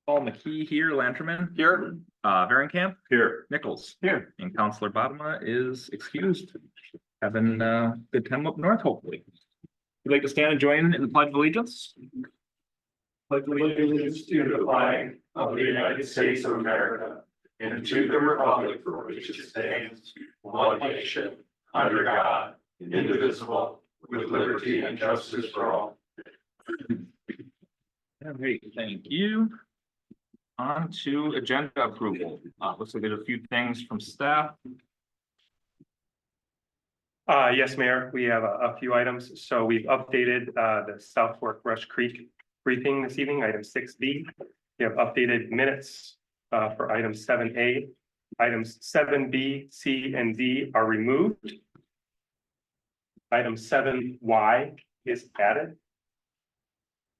Paul McKee here, Lanterman here, Varenkamp here, Nichols here, and Counselor Bodema is excused. Having a good time up north, hopefully. Would you like to stand and join in the Pledge of Allegiance? Pledge allegiance to the flag of the United States of America and to the republic for which it stands, one nation, under God, indivisible, with liberty and justice for all. Great, thank you. On to agenda approval. Looks like there's a few things from staff. Yes, Mayor, we have a few items. So we've updated the South Fork Rush Creek briefing this evening, item 6B. We have updated minutes for item 7A. Items 7B, C, and D are removed. Item 7Y is added.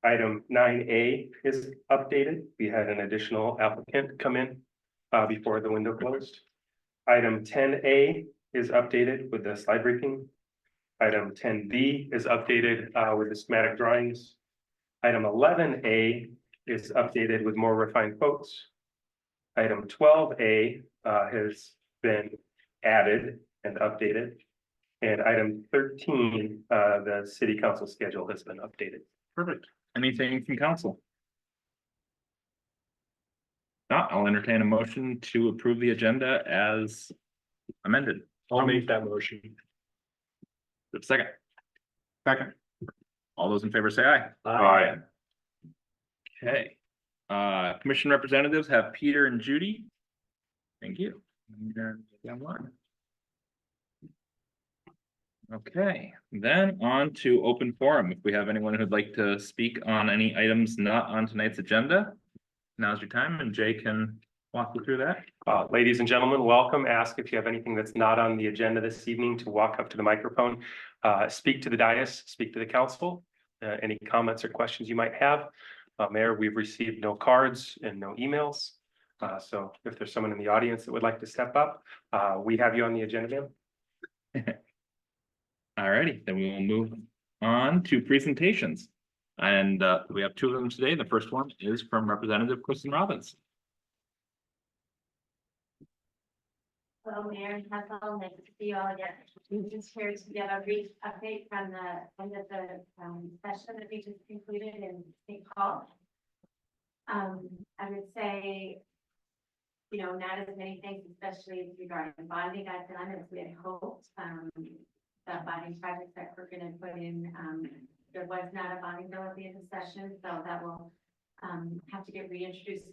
Item 9A is updated. We had an additional applicant come in before the window closed. Item 10A is updated with the slide briefing. Item 10B is updated with the schematic drawings. Item 11A is updated with more refined quotes. Item 12A has been added and updated. And item 13, the city council schedule has been updated. Perfect. Anything from council? Not, I'll entertain a motion to approve the agenda as amended. I'll make that motion. Second. Second. All those in favor say aye. Aye. Okay. Commission representatives have Peter and Judy. Thank you. Okay, then on to open forum. If we have anyone who'd like to speak on any items not on tonight's agenda, now's your time, and Jay can walk you through that. Ladies and gentlemen, welcome. Ask if you have anything that's not on the agenda this evening to walk up to the microphone, speak to the dais, speak to the council, any comments or questions you might have. Mayor, we've received no cards and no emails. So if there's someone in the audience that would like to step up, we have you on the agenda, ma'am. All righty, then we will move on to presentations. And we have two of them today. The first one is from Representative Kristen Robbins. Hello, Mayor and Council, nice to see you all again. We just here to give a brief update from the end of the session that we just concluded in St. Paul. I would say, you know, not as many things, especially regarding bonding, got done as we had hoped. The bonding projects that we're going to put in, there was not a bonding bill at the end of the session, so that will have to get reintroduced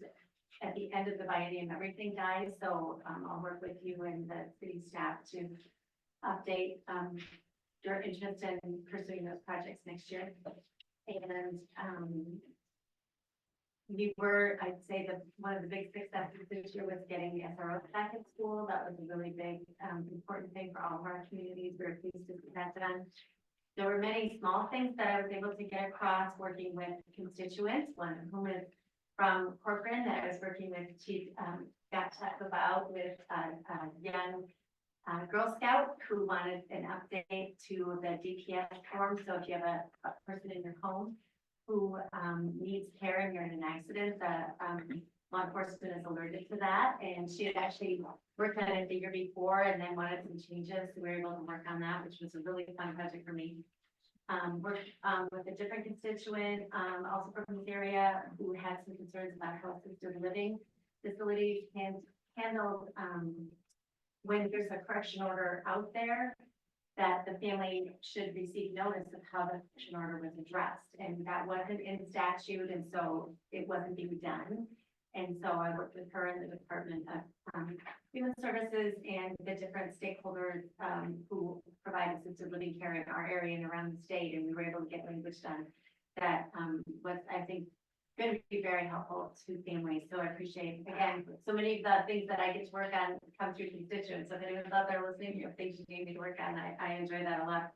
at the end of the biennium. Everything dies, so I'll work with you and the city staff to update your interest in pursuing those projects next year. And I'd say that one of the big successes this year was getting the SRO back at school. That was a really big, important thing for all of our communities. We're pleased to see that done. There were many small things that I was able to get across working with constituents, one of whom is from Corcoran that I was working with Chief about with a young Girl Scout who wanted an update to the DPS form. So if you have a person in your home who needs care and you're in an accident, law enforcement is alerted to that. And she had actually worked on it the year before and then wanted some changes. So we were able to work on that, which was a really fun project for me. Worked with a different constituent, also from this area, who had some concerns about how assisted living facilities can handle when there's a correction order out there, that the family should receive notice of how the correction order was addressed. And that wasn't in statute, and so it wasn't being done. And so I worked with her in the Department of Human Services and the different stakeholders who provide assisted living care in our area and around the state. And we were able to get language done that was, I think, going to be very helpful to families. So I appreciate, again, so many of the things that I get to work on come through constituents. So if anyone's out there listening, you have things you need me to work on, I enjoy that a lot.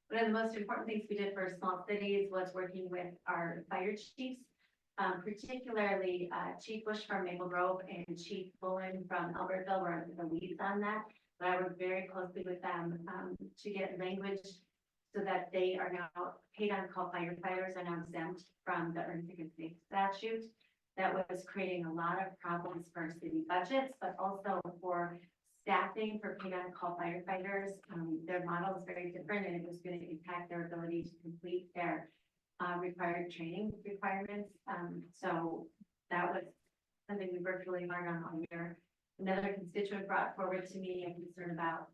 One of the most important things we did for small cities was working with our fire chiefs. Particularly Chief Bush from Maple Grove and Chief Bullen from Albertville were the leads on that. But I worked very closely with them to get language so that they are now paid on call firefighters are now exempt from the earned sick and safe statute. that was creating a lot of problems for city budgets, but also for staffing for K-9 call firefighters. Their model is very different and it was going to impact their ability to complete their required training requirements. So that was something we worked really hard on all year. Another constituent brought forward to me a concern about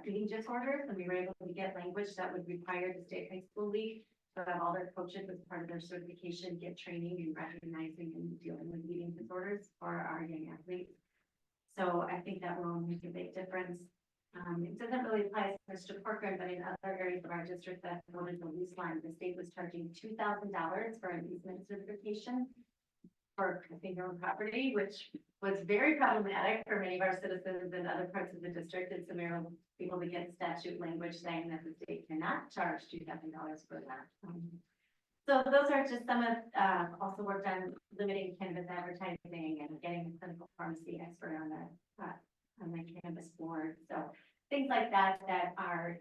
eating disorders, and we were able to get language that would require the state high school league to have all their coaches as part of their certification, get training in recognizing and dealing with eating disorders for our young athletes. So I think that will make a big difference. It doesn't really apply to Corcoran, but in other areas of our district that voted the lease line, the state was charging $2,000 for an easement certification for single property, which was very problematic for many of our citizens in other parts of the district. It's a matter of people to get statute language saying that the state cannot charge $2,000 for that. So those are just some of, also worked on limiting cannabis advertising and getting a clinical pharmacy expert on the cannabis board. So things like that are,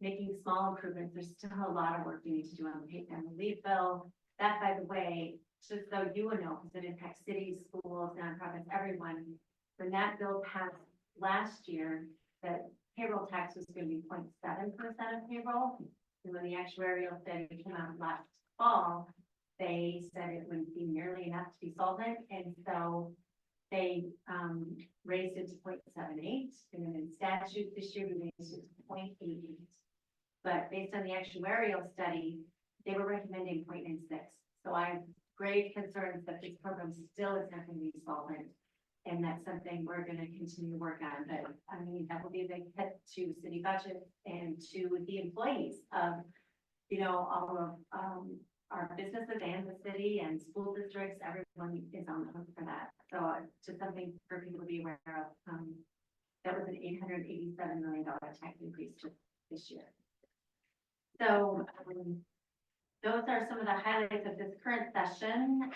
making small improvements. There's still a lot of work we need to do on the pay family leave bill. That, by the way, just so you would know, because it impacts cities, schools, nonprofits, everyone. When that bill passed last year, that payroll tax was going to be 0.7% of payroll. And when the actuarial study came out last fall, they said it wouldn't be nearly enough to be solvent. And so they raised it to 0.78. And then in statute this year, we raised it to 0.88. But based on the actuarial study, they were recommending 0.96. So I have grave concerns that this program still is not going to be solvent. And that's something we're going to continue to work on. But I mean, that will be a big hit to city budget and to the employees of, all of our businesses and the city and school districts. Everyone is on the hook for that. So it's just something for people to be aware of. That was an $887 million tax increase this year. So those are some of the highlights of this current session.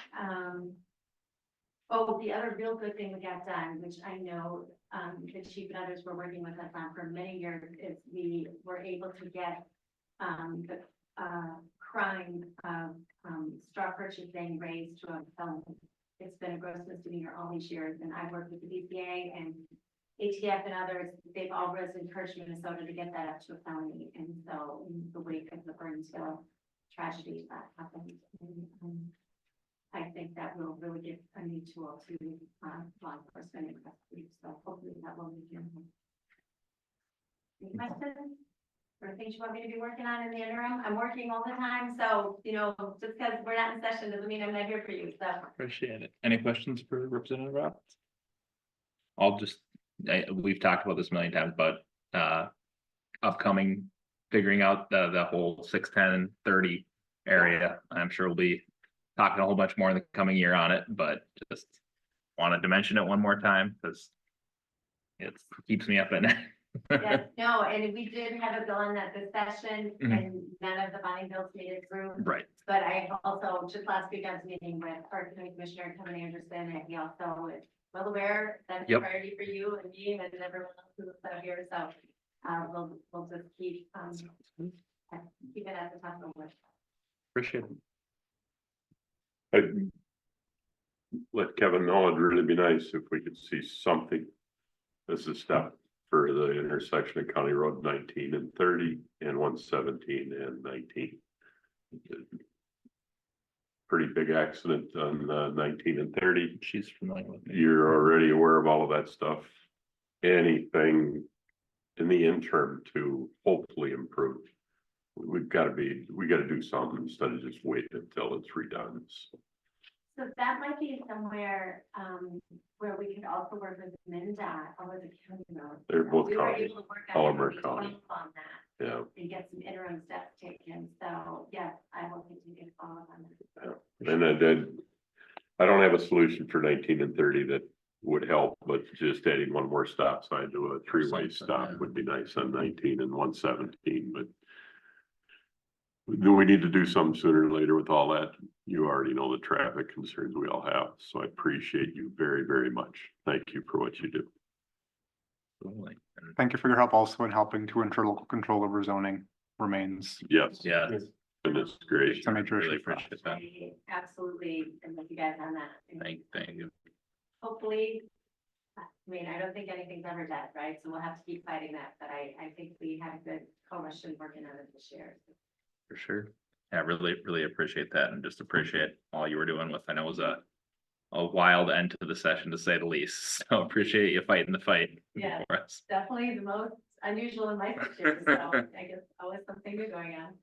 The other real good thing we got done, which I know the chief and others were working with us on for many years, is we were able to get the crime of straw purchasing raised to a felony. It's been a gross misdemeanor all these years, and I've worked with the BCA and ATF and others. They've all encouraged Minnesota to get that up to a felony. And so in the wake of the Burnsville tragedy that happened, I think that will really give a new tool to law enforcement and custody. So hopefully that will be good. Any questions or things you want me to be working on in the interim? I'm working all the time, so just because we're not in session doesn't mean I'm not here for you. So Appreciate it. Any questions for Representative Roberts? We've talked about this a million times, but upcoming figuring out the whole 6, 10, and 30 area. I'm sure we'll be talking a whole bunch more in the coming year on it, but just wanted to mention it one more time because it keeps me up at night. yes, no, and we did have a bill on that this session, and none of the bonding bills made it through. Right. But I also, just last week, I was meeting with our county commissioner, Kevin Anderson, and he also is well aware that it's a priority for you and me and everyone else who's out here. So we'll just keep it at the top of the list. Appreciate it. I'd let Kevin know it'd really be nice if we could see something as a step for the intersection of County Road 19 and 30 and 117 and 19. Pretty big accident on 19 and 30. She's familiar with it. You're already aware of all of that stuff. Anything in the interim to hopefully improve. We got to do something instead of just waiting until it's redone. So that might be somewhere where we could also work with MnDOT or the county road. They're both We were counties. able to work All on of them are 2012 county. on that Yeah. and get some interim steps taken. So yes, I will continue to follow up on that. And I don't have a solution for 19 and 30 that would help, but just adding one more stop sign to a three-way stop would be nice on 19 and 117, but do we need to do something sooner or later with all that? You already know the traffic concerns we all have, so I appreciate you very, very much. Thank you for what you do. Absolutely. And Thank you for your help also in helping to ensure local control over zoning remains. Yes. yeah, That's great. Really appreciate that. I absolutely, and with you guys on that. And Thank you. hopefully, I mean, I don't think anything's ever dead, right? So we'll have to keep fighting that, but I think we had a good coalition working on it this year. For sure. Yeah, really appreciate that and just appreciate all you were doing with, I know it was a wild end to the session to say the least. So appreciate you fighting the fight. Yeah. For us. Definitely the most unusual in my year, so I guess always something new going on.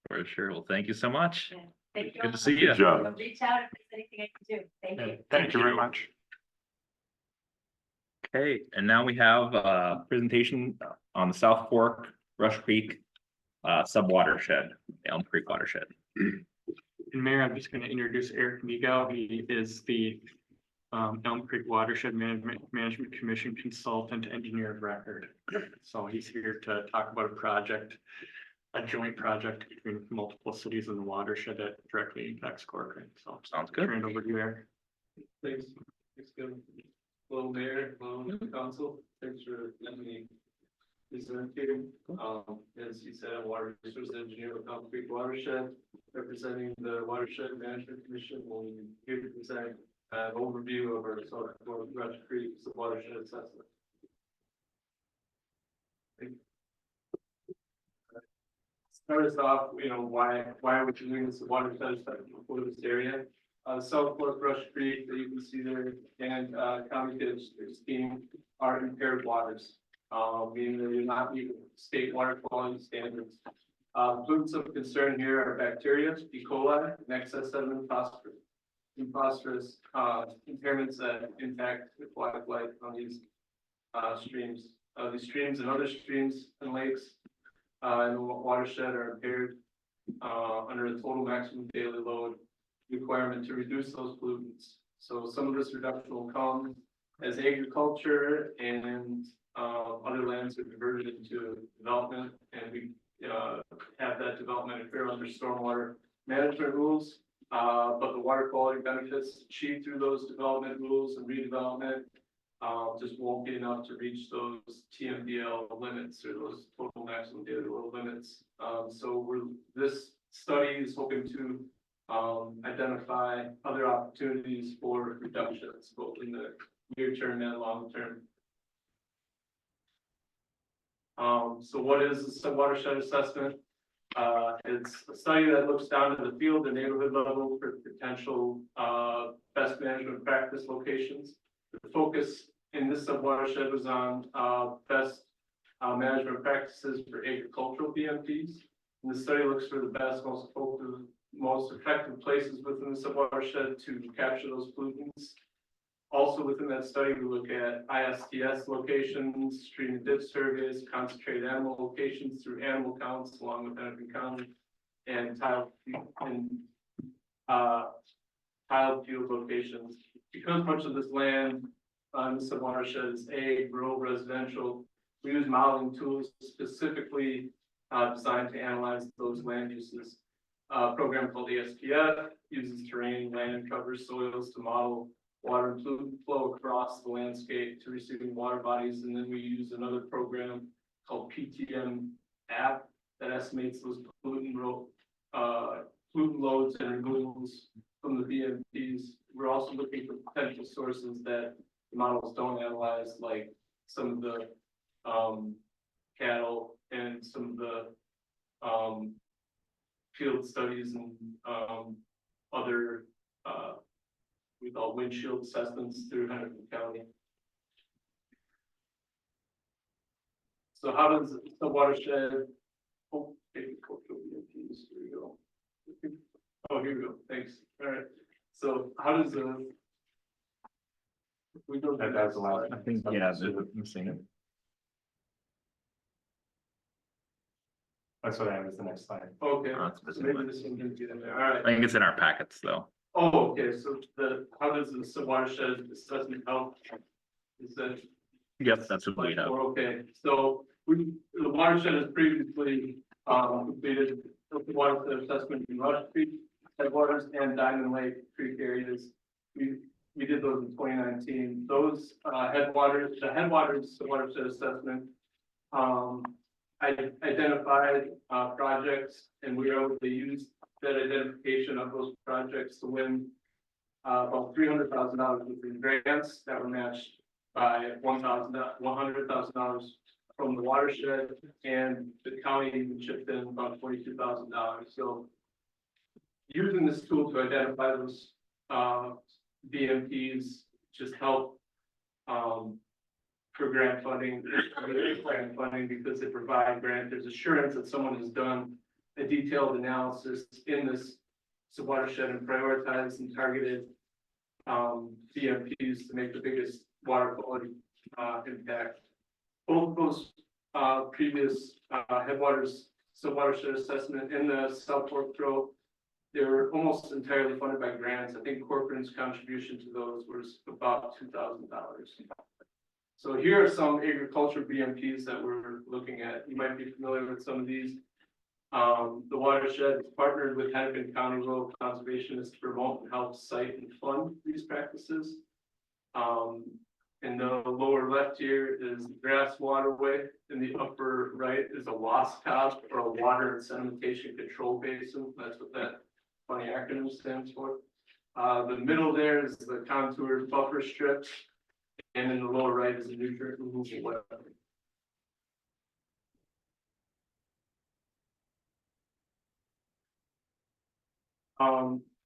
For sure. Well, thank you so much. Yeah. Thank you. Good all. to see you. Good job. Reach out if there's anything I can do. Thank you. Thank you very much. Okay, and now we have a presentation on the South Fork Rush Creek sub watershed, Elm Creek watershed. And Mayor, I'm just going to introduce Eric Miguel. He is the Elm Creek Watershed Management Commission Consultant Engineer of Record. So he's here to talk about a joint project between multiple cities in the watershed that directly impacts Corcoran. So Sounds good. turn it over to you, Eric. Thanks, good. Hello, Mayor, hello, Council, thanks for letting me present here. As you said, I'm Water Resource Engineer with Elm Creek Watershed, representing the Watershed Management Commission. We'll be here to present an overview of our South Fork Rush Creek watershed assessment. Start us off, why are we doing this watershed assessment for this area? South Fork Rush Creek that you can see there and County Ditch 16 are impaired waters, meaning that you're not meeting state water quality standards. Pollutants of concern here are bacteria, E. coli, and excess sediment phosphorus. And phosphorus impairments that impact aquatic life on these streams. These streams and other streams and lakes in the watershed are impaired under a total maximum daily load requirement to reduce those pollutants. So some of this reduction will come as agriculture and other lands are converted into development, and we have that development occur under stormwater management rules. But the water quality benefits achieved through those development rules and redevelopment just won't be enough to reach those TMDL limits or those total maximum daily load limits. So this study is hoping to identify other opportunities for reductions, both in the near term and long term. So what is the watershed assessment? It's a study that looks down to the field and neighborhood level for potential best management practice locations. The focus in this sub-watershed was on best management practices for agricultural BMPs. And the study looks for the best, most effective places within the sub-watershed to capture those pollutants. Also within that study, we look at ISTS locations, stream and ditch surveys, concentrated animal locations through animal counts along with Hennepin County, and tiled field locations. Because much of this land on the sub-watershed is rural residential, we use modeling tools specifically designed to analyze those land uses. A program called ESPF uses terrain, land cover, soils to model water and pollutant flow across the landscape to receiving water bodies. And then we use another program called PTM app that estimates those pollutant loads and removals from the BMPs. We're also looking for potential sources that the models don't analyze, like some of the cattle and some of the field studies and other we call windshield assessments through Hennepin County. So how does the watershed? Oh, agricultural BMPs, here we go. Oh, here we go. Thanks. All right. So how does we go? That's the last. I think, yeah, I'm seeing it. That's what I have as the next slide. Okay. Oh, it's So missing maybe this one didn't get in there. All right. I think it's in our packets though. Oh, okay. So how does the sub-watershed assessment help? Is that? Yep, that's what we have. Okay, so the watershed has previously completed the watershed assessment in Rush Creek, headwaters, and Diamond Lake Creek areas. We did those in 2019. Those headwaters, the headwaters watershed assessment I identified, projects, and we were able to use that identification of those projects to win about $300,000 within grants that were matched by $100,000 from the watershed, and the county even chipped in about $42,000. So using this tool to identify those BMPs just help for grant funding, grant funding, because they provide grant. There's assurance that someone has done a detailed analysis in this watershed and prioritized and targeted BMPs to make the biggest water quality impact. Both of those previous headwaters watershed assessment in the South Fork Throat, they were almost entirely funded by grants. I think Corcoran's contribution to those was about $2,000. So here are some agriculture BMPs that we're looking at. You might be familiar with some of these. The watershed is partnered with Hennepin County Rural Conservationists to promote and help cite and fund these practices. In the lower left here is the grass waterway. In the upper right is a WASCOB, or a water and sedimentation control basin. That's what that funny acronym stands for. The middle there is the contour buffer strips, and in the lower right is the nutrient removal wetland.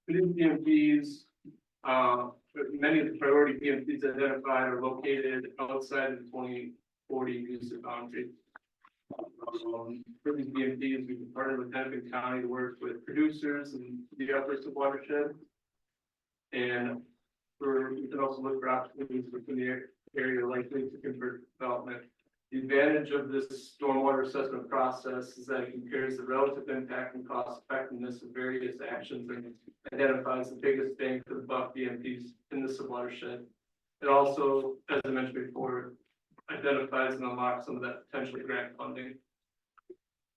These BMPs, many of the priority BMPs identified are located outside of the 2040 use of boundary. For these BMPs, we've partnered with Hennepin County to work with producers and the upper watershed. And we can also look for opportunities within the area likely to convert development. The advantage of this stormwater assessment process is that it compares the relative impact and cost effectiveness of various actions and identifies the biggest bang for the buck BMPs in the subwatershed. It also, as I mentioned before, identifies and unlocks some of that potential grant funding.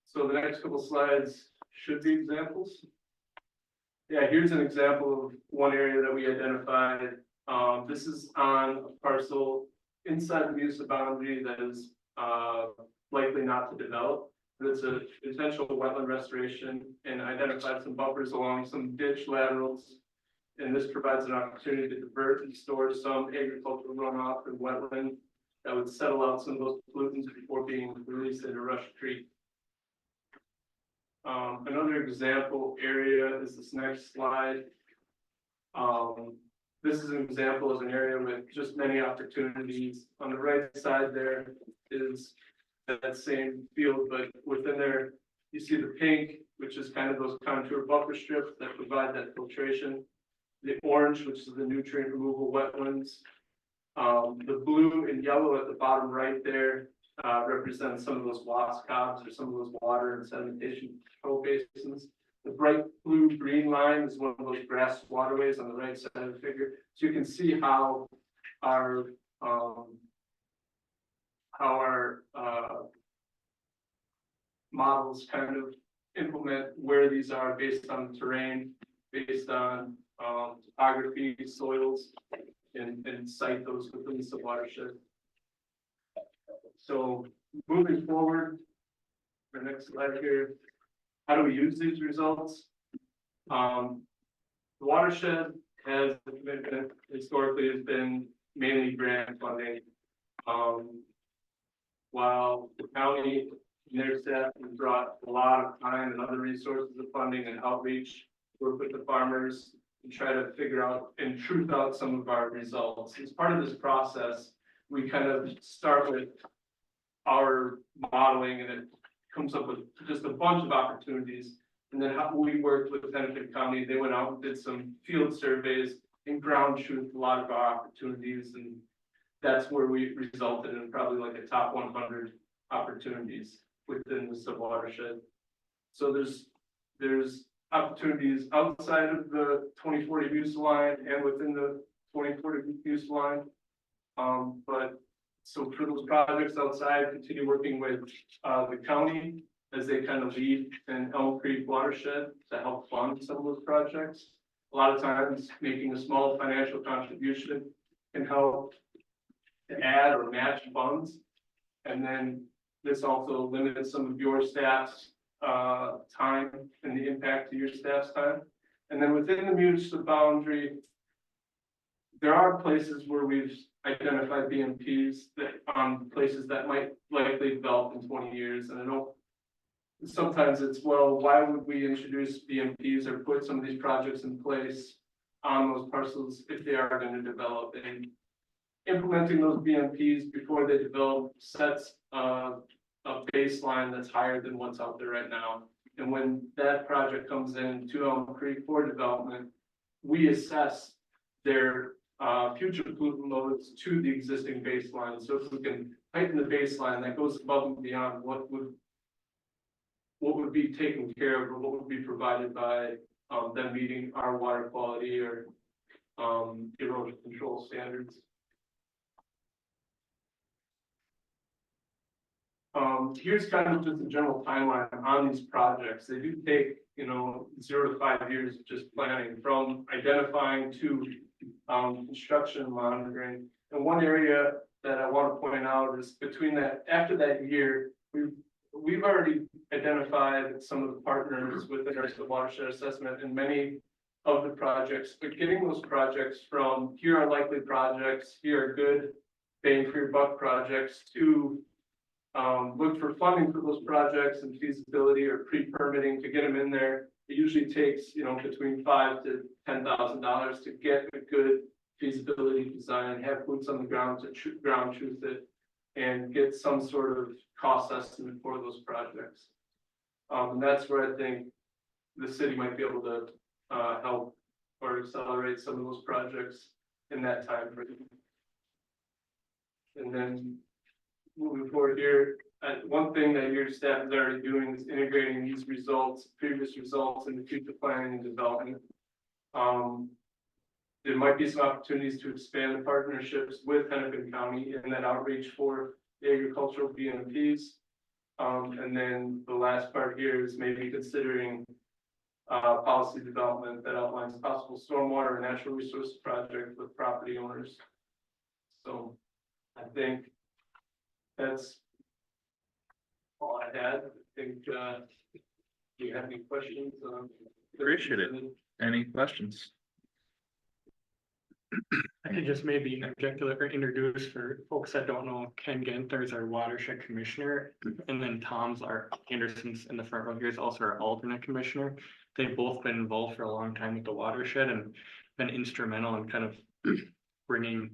So the next couple slides should be examples. Yeah, here's an example of one area that we identified. This is on a parcel inside the use of boundary that is likely not to develop. It's a potential wetland restoration, and identified some buffers along some ditch laterals. And this provides an opportunity to divert and store some agricultural runoff and wetland that would settle out some of those pollutants before being released into Rush Creek. Another example area is this next slide. This is an example of an area with just many opportunities. On the right side there is that same field, but within there, you see the pink, which is kind of those contour buffer strips that provide that filtration. The orange, which is the nutrient removal wetlands. The blue and yellow at the bottom right there represent some of those WASCOBs or some of those water and sedimentation control basins. The bright blue green line is one of those grass waterways on the right side of the figure. So you can see how our models kind of implement where these are based on terrain, based on topography, soils, and cite those within the watershed. So moving forward, our next slide here. How do we use these results? The watershed has historically has been mainly grant funding. While the county and their staff have brought a lot of time and other resources of funding and outreach, work with the farmers and try to figure out and truth out some of our results. As part of this process, we kind of start with our modeling, and it comes up with just a bunch of opportunities. And then how we worked with Hennepin County, they went out and did some field surveys and ground truth a lot of our opportunities, and that's where we resulted in probably like a top 100 opportunities within the subwatershed. So there's opportunities outside of the 2040 use line and within the 2040 use line. But so for those projects outside, continue working with the county as they kind of lead in Elm Creek watershed to help fund some of those projects. A lot of times making a small financial contribution can help to add or match funds. And then this also limits some of your staff's time and the impact to your staff's time. And then within the municipal boundary, there are places where we've identified BMPs that places that might likely develop in 20 years. And I know sometimes it's, well, why would we introduce BMPs or put some of these projects in place on those parcels if they are going to develop? And implementing those BMPs before they develop sets a baseline that's higher than what's out there right now. And when that project comes in to Elm Creek for development, we assess their future pollutant loads to the existing baseline. So if we can tighten the baseline, that goes above and beyond what would be taken care of or what would be provided by them meeting our water quality or erosion control standards. Here's kind of just a general timeline on these projects. They do take, 0 to 5 years of just planning, from identifying to construction monitoring. And one area that I want to point out is between that, after that year, we've already identified some of the partners within our watershed assessment in many of the projects, but getting those projects from here are likely projects, here are good bang for your buck projects, to look for funding for those projects and feasibility or pre-permitting to get them in there. It usually takes, between $5,000 to $10,000 to get a good feasibility design, have boots on the ground to ground truth it, and get some sort of cost estimate for those projects. And that's where I think the city might be able to help or accelerate some of those projects in that time frame. And then moving forward here, one thing that your staff is already doing is integrating these results, previous results, into future planning and development. There might be some opportunities to expand the partnerships with Hennepin County and that outreach for the agricultural BMPs. And then the last part here is maybe considering policy development that outlines possible stormwater and natural resource project with property owners. So I think that's all I had. I think, do you have any questions? Appreciate it. Any questions? I could just maybe interject or introduce for folks that don't know, Ken Genther is our watershed commissioner, and then Tom's Anderson's in the front row here is also our alternate commissioner. They've both been involved for a long time with the watershed and been instrumental in kind of bringing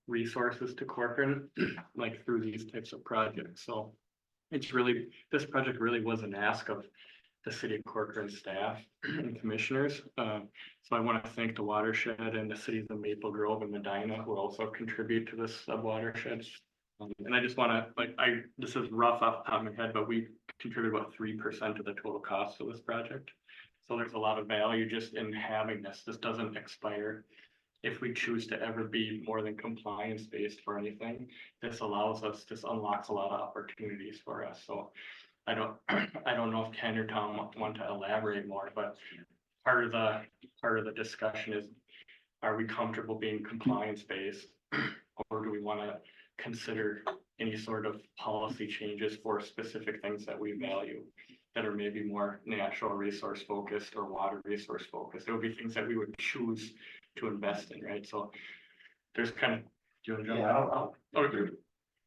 resources to Corcoran, like through these types of projects. So it's really, this project really was an ask of the city of Corcoran staff and commissioners. So I want to thank the watershed and the cities of Maple Grove and Medina who also contribute to this watershed. And I just want to, this is rough off the top of my head, but we contribute about 3% of the total cost of this project. So there's a lot of value just in having this. This doesn't expire. If we choose to ever be more than compliance based for anything, this allows us, this unlocks a lot of opportunities for us. So I don't know if Ken or Tom want to elaborate more, but part of the discussion is, are we comfortable being compliance based, or do we want to consider any sort of policy changes for specific things that we value that are maybe more natural resource focused or water resource focused? It would be things that we would choose to invest in, right? So there's kind of, do you want to jump? Yeah, I'll Okay.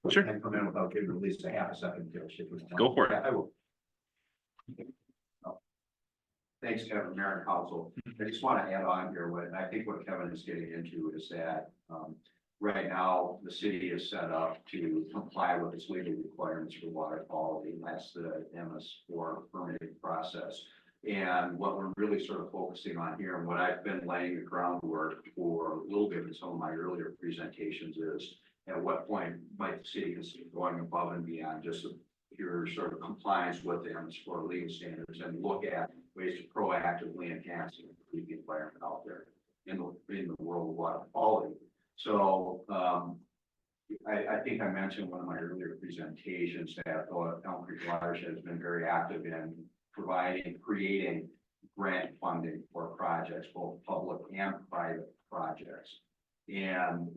Sure. and come in without giving at least a half a second. Go for it. Yeah, I will. Thanks, Kevin, Mayor and Council. I just want to add on here I think what Kevin is getting into is that right now the city is set up to comply with its legal requirements for water quality. And that's the MS4 permitting process. And what we're really sort of focusing on here, and what I've been laying the groundwork for a little bit in some of my earlier presentations, is at what point might the city consider going above and beyond just your sort of compliance with the MS4 legal standards and look at ways to proactively enhance the environment out there in the world of water quality. So I think I mentioned in one of my earlier presentations that Elm Creek Watershed has been very active in creating grant funding for projects, both public and private projects. And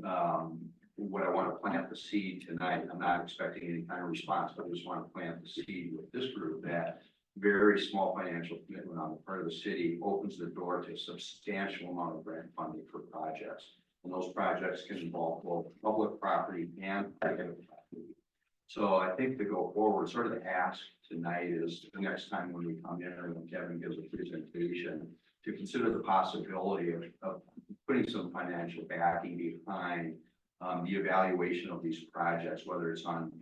what I want to plant the seed tonight, I'm not expecting any kind of response, but I just want to plant the seed with this group that very small financial commitment on the part of the city opens the door to a substantial amount of grant funding for projects. And those projects can involve both public property and private property. So I think to go forward, sort of the ask tonight is the next time when we come in or when Kevin gives a presentation, to consider the possibility of putting some financial backing behind the evaluation of these projects, whether it's on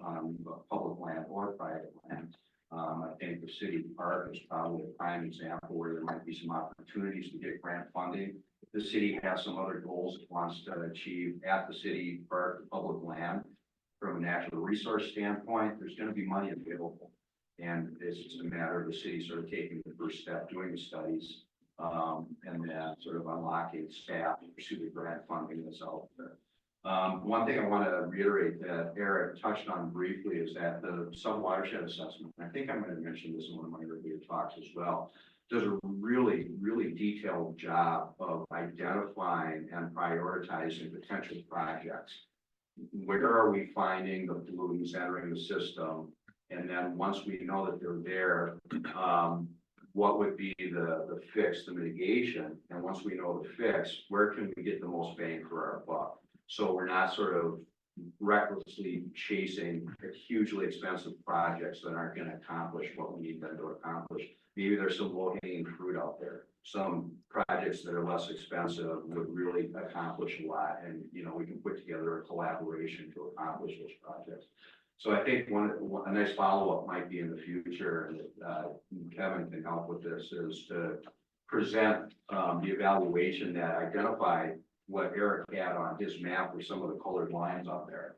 public land or private land. I think the city park is probably a prime example where there might be some opportunities to get grant funding. If the city has some other goals it wants to achieve at the city park, public land, from a natural resource standpoint, there's going to be money available. And it's just a matter of the city sort of taking the first step, doing the studies, and then sort of unlocking staff to pursue the grant funding that's out there. One thing I want to reiterate that Eric touched on briefly is that the sub-watershed assessment, I think I'm going to mention this in one of my earlier talks as well, does a really, really detailed job of identifying and prioritizing potential projects. Where are we finding the pollutants entering the system? And then once we know that they're there, what would be the fix, the mitigation? And once we know the fix, where can we get the most bang for our buck? So we're not sort of recklessly chasing hugely expensive projects that aren't going to accomplish what we need them to accomplish. Maybe there's some low-hanging fruit out there. Some projects that are less expensive would really accomplish a lot, and we can put together a collaboration to accomplish those projects. So I think a nice follow-up might be in the future, and Kevin can help with this, is to present the evaluation that identified what Eric had on his map with some of the colored lines on there.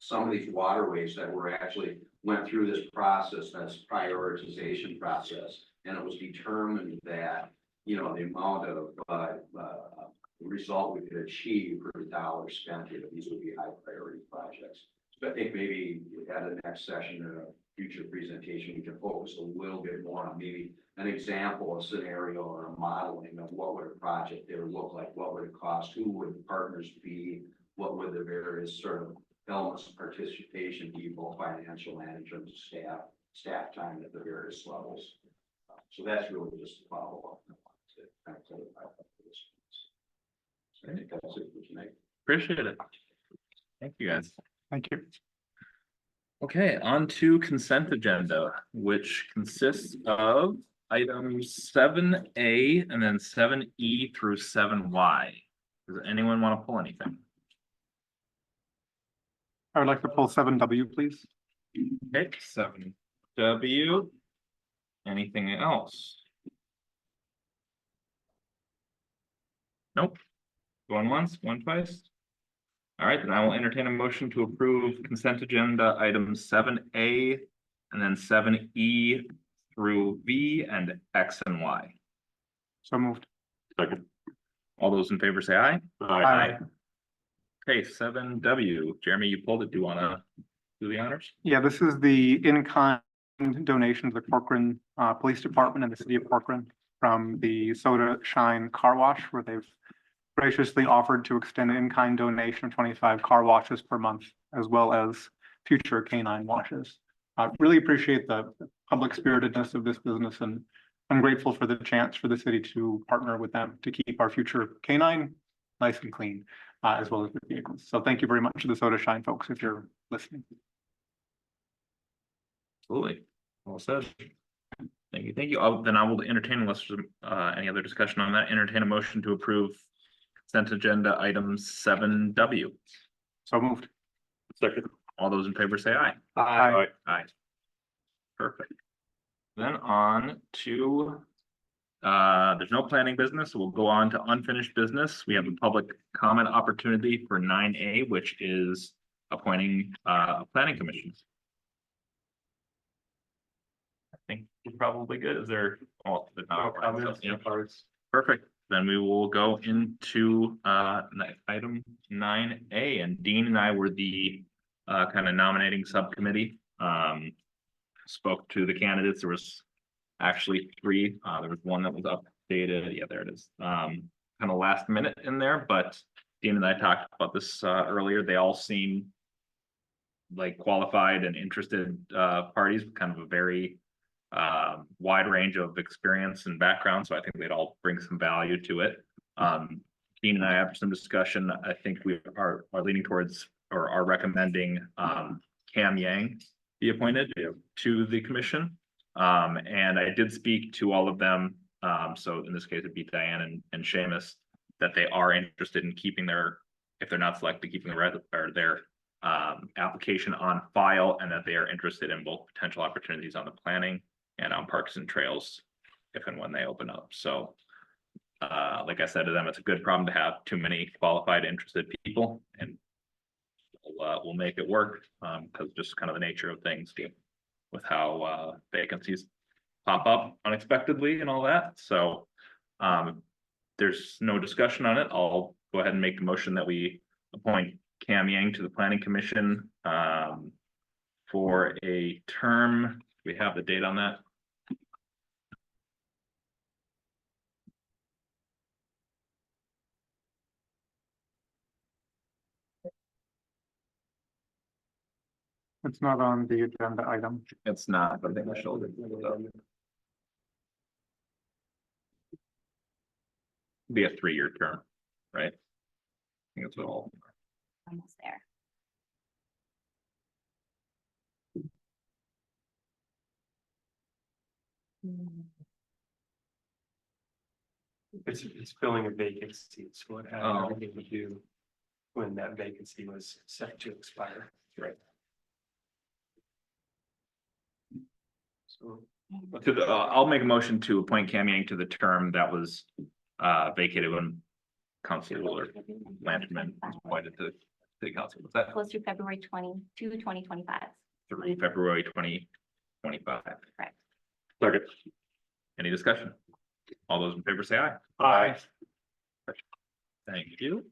Some of these waterways that were actually went through this process, that's prioritization process, and it was determined that, the amount of result we could achieve for the dollar spent here, these would be high priority projects. So I think maybe at the next session or a future presentation, we can focus a little bit more on maybe an example, a scenario, or a modeling of what would a project there look like, what would it cost, who would the partners be, what would the various sort of elements of participation be, both financial and in terms of staff time at the various levels. So that's really just a follow-up. So I think that's it for tonight. Appreciate it. Thank you, guys. Thank you. Okay, on to consent agenda, which consists of items 7A and then 7E through 7Y. Does anyone want to pull anything? I would like to pull 7W, please. Okay, 7W. Anything else? Nope. Going once, going twice. All right, then I will entertain a motion to approve consent agenda items 7A and then 7E through V and X and Y. So moved. Second. All those in favor say aye. Aye. Okay, 7W. Jeremy, you pulled it. Do you want to do the honors? Yeah, this is the in-kind donation to the Corcoran Police Department and the city of Corcoran from the Soda Shine Car Wash, where they've graciously offered to extend an in-kind donation of 25 car washes per month, as well as future canine washes. Really appreciate the public spiritedness of this business, and I'm grateful for the chance for the city to partner with them to keep our future canine nice and clean, as well as the vehicles. So thank you very much to the Soda Shine folks if you're listening. Absolutely. Well said. Thank you. Thank you. Then I will entertain, unless there's any other discussion on that, entertain a motion to approve consent agenda items 7W. So moved. Second. All those in favor say aye. Aye. Aye. Perfect. Then on to, there's no planning business, so we'll go on to unfinished business. We have a public comment opportunity for 9A, which is appointing a planning commission. I think we're probably good. Is there? Oh, there's not. Yeah. Perfect. Then we will go into item 9A, and Dean and I were the kind of nominating subcommittee. Spoke to the candidates. There was actually 3. There was one that was updated. Yeah, there it is. Kind of last minute in there, but Dean and I talked about this earlier. They all seem like qualified and interested parties, with kind of a very wide range of experience and background. So I think they'd all bring some value to it. Dean and I, after some discussion, I think we are leaning towards or are recommending Cam Yang be appointed to the commission. And I did speak to all of them. So in this case, it'd be Diane and Seamus, that they are interested in keeping their, if they're not selected, keeping their application on file, and that they are interested in both potential opportunities on the planning and on parks and trails if and when they open up. So like I said to them, it's a good problem to have too many qualified, interested people, and we'll make it work because just kind of the nature of things with how vacancies pop up unexpectedly and all that. So there's no discussion on it. I'll go ahead and make the motion that we appoint Cam Yang to the Planning Commission for a term. We have the date on that. It's not on the agenda item. It's not, but I think I should. Be a 3-year term, right? I think that's what all. Almost there. It's filling a vacancy, so it had Oh. everything to do when that vacancy was set to expire. Right. So I'll make a motion to appoint Cam Yang to the term that was vacated when Councilor Lanterman was appointed to the council. Was that Close to February 2025. through February 2025? Correct. Second. Any discussion? All those in favor say aye. Aye. Thank you.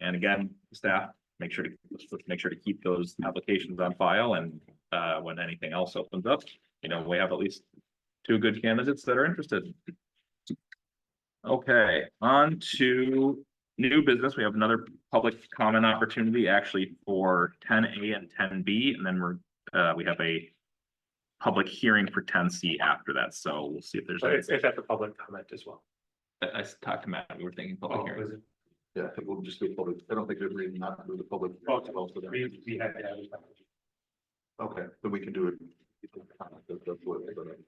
And again, staff, make sure to keep those applications on file, and when anything else opens up, we have at least 2 good candidates that are interested. Okay, on to new business. We have another public comment opportunity actually for 10A and 10B, and then we have a public hearing for 10C after that. So we'll see if there's. So it's at the public comment as well. I talked to Matt. We were thinking public Oh, hearing. was it? Yeah, I think we'll just do public. I don't think there's reason not to do the public. Oh, we had to have it. Okay, then we can do it.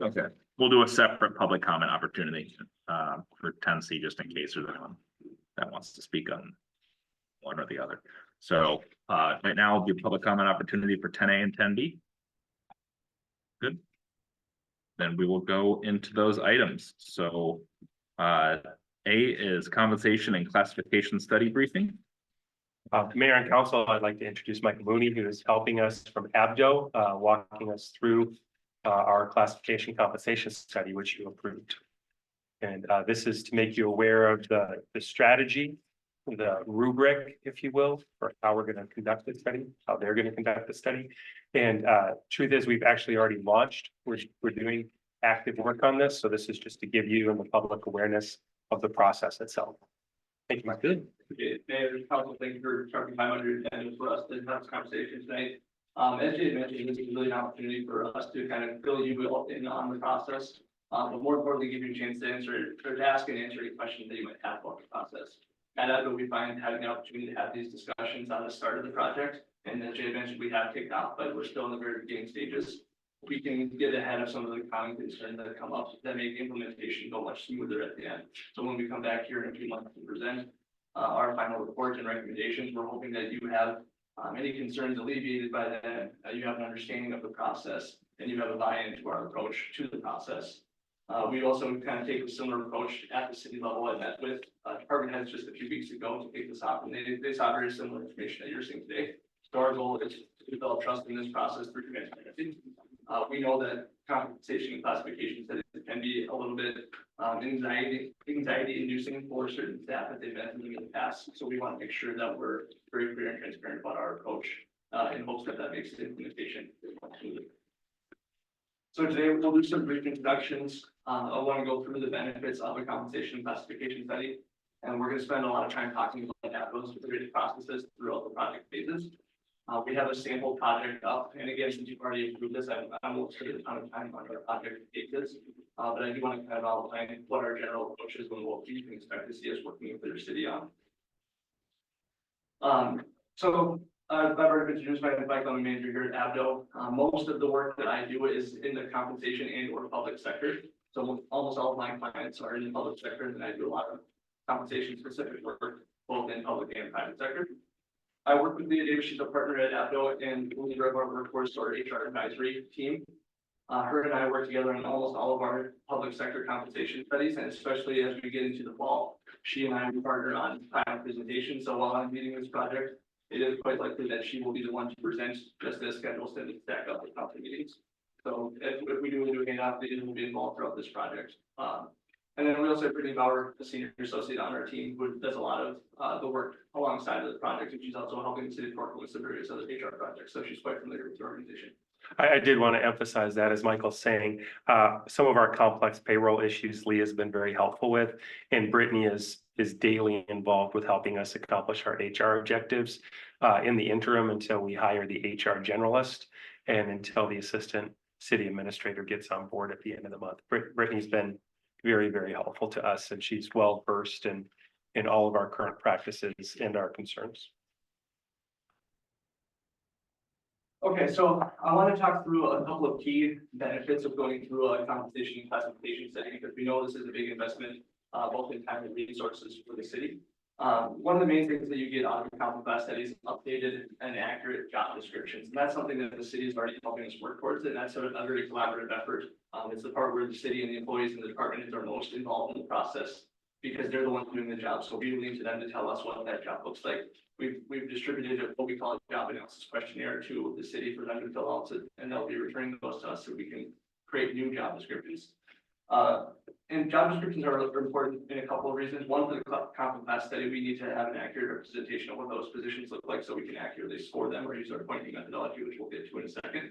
Okay, we'll do a separate public comment opportunity for 10C, just in case there's anyone that wants to speak on one or the other. So right now we'll do public comment opportunity for 10A and 10B. Good. Then we will go into those items. So A is compensation and classification study briefing. Mayor and council, I'd like to introduce Mike Mooney, who is helping us from Abdo, walking us through our classification compensation study, which you approved. And this is to make you aware of the strategy, the rubric, if you will, for how we're going to conduct the study, how they're going to conduct the study. And truth is, we've actually already launched. We're doing active work on this. So this is just to give you and the public awareness of the process itself. Thank you, Mike. Good. Mayor, council, thank you for charging time under attendance for us to have this conversation tonight. As Jay mentioned, this is really an opportunity for us to kind of fill you in on the process. But more importantly, give you a chance to answer, or to ask and answer any questions that you might have about the process. And that's what we find, having the opportunity to have these discussions on the start of the project. And as Jay mentioned, we have kicked off, but we're still in the very beginning stages. We can get ahead of some of the common concerns that come up that make implementation go much smoother at the end. So when we come back here in a few months to present our final reports and recommendations, we're hoping that you have any concerns alleviated by then. You have an understanding of the process, and you have a buy-in to our approach to the process. We also kind of take a similar approach at the city level. I met with department heads just a few weeks ago to kick this off, and they saw very similar information that you're seeing today. So our goal is to develop trust in this process through transparency. We know that compensation and classification studies can be a little bit anxiety inducing for certain staff that they've been doing in the past. So we want to make sure that we're very clear and transparent about our approach in hopes that makes the implementation smooth. So today we'll do some brief introductions. I want to go through the benefits of a compensation and classification study. And we're gonna spend a lot of time talking about those creative processes throughout the project phases. We have a sample project up, and again, since you've already approved this, I won't spend a ton of time on our project phases. But I do want to kind of outline what our general approach is and what you can expect to see us working with your city on. I've already introduced myself, I'm a manager here at Abdo. Most of the work that I do is in the compensation and or public sector. So almost all of my clients are in the public sector, and I do a lot of compensation specific work, both in public and private sector. I work with Leah Davis, she's a partner at Abdo, and we lead our workforce or HR advisory team. Her and I work together on almost all of our public sector compensation studies, and especially as we get into the fall, she and I will partner on final presentation. So while I'm leading this project, it is quite likely that she will be the one to present just as schedules and stack up with company meetings. So if we do a handoff, they will be involved throughout this project. And then we also have Brittany Bauer, the senior associate on our team, who does a lot of the work alongside of the project, and she's also helping the city of Corcoran with some various other HR projects. So she's quite familiar with the organization. I did want to emphasize that, as Michael's saying, some of our complex payroll issues Lee has been very helpful with, and Brittany is daily involved with helping us accomplish our HR objectives in the interim until we hire the HR generalist and until the assistant city administrator gets on board at the end of the month. Brittany's been very, very helpful to us, and she's well versed in all of our current practices and our concerns. Okay, so I want to talk through a couple of key benefits of going through a compensation and classification setting, because we know this is a big investment, both in time and resources for the city. One of the main things that you get out of a comp class study is updated and accurate job descriptions. And that's something that the city is already helping us work towards, and that's sort of a very collaborative effort. It's the part where the city and the employees in the department are most involved in the process, because they're the ones doing the job. So we lean to them to tell us what that job looks like. We've distributed what we call a job analysis questionnaire to the city for them to fill out, and they'll be returning those to us so we can create new job descriptions. And job descriptions are important in a couple of reasons. One, for the comp and class study, we need to have an accurate representation of what those positions look like so we can accurately score them or use our pointing methodology, which we'll get to in a second.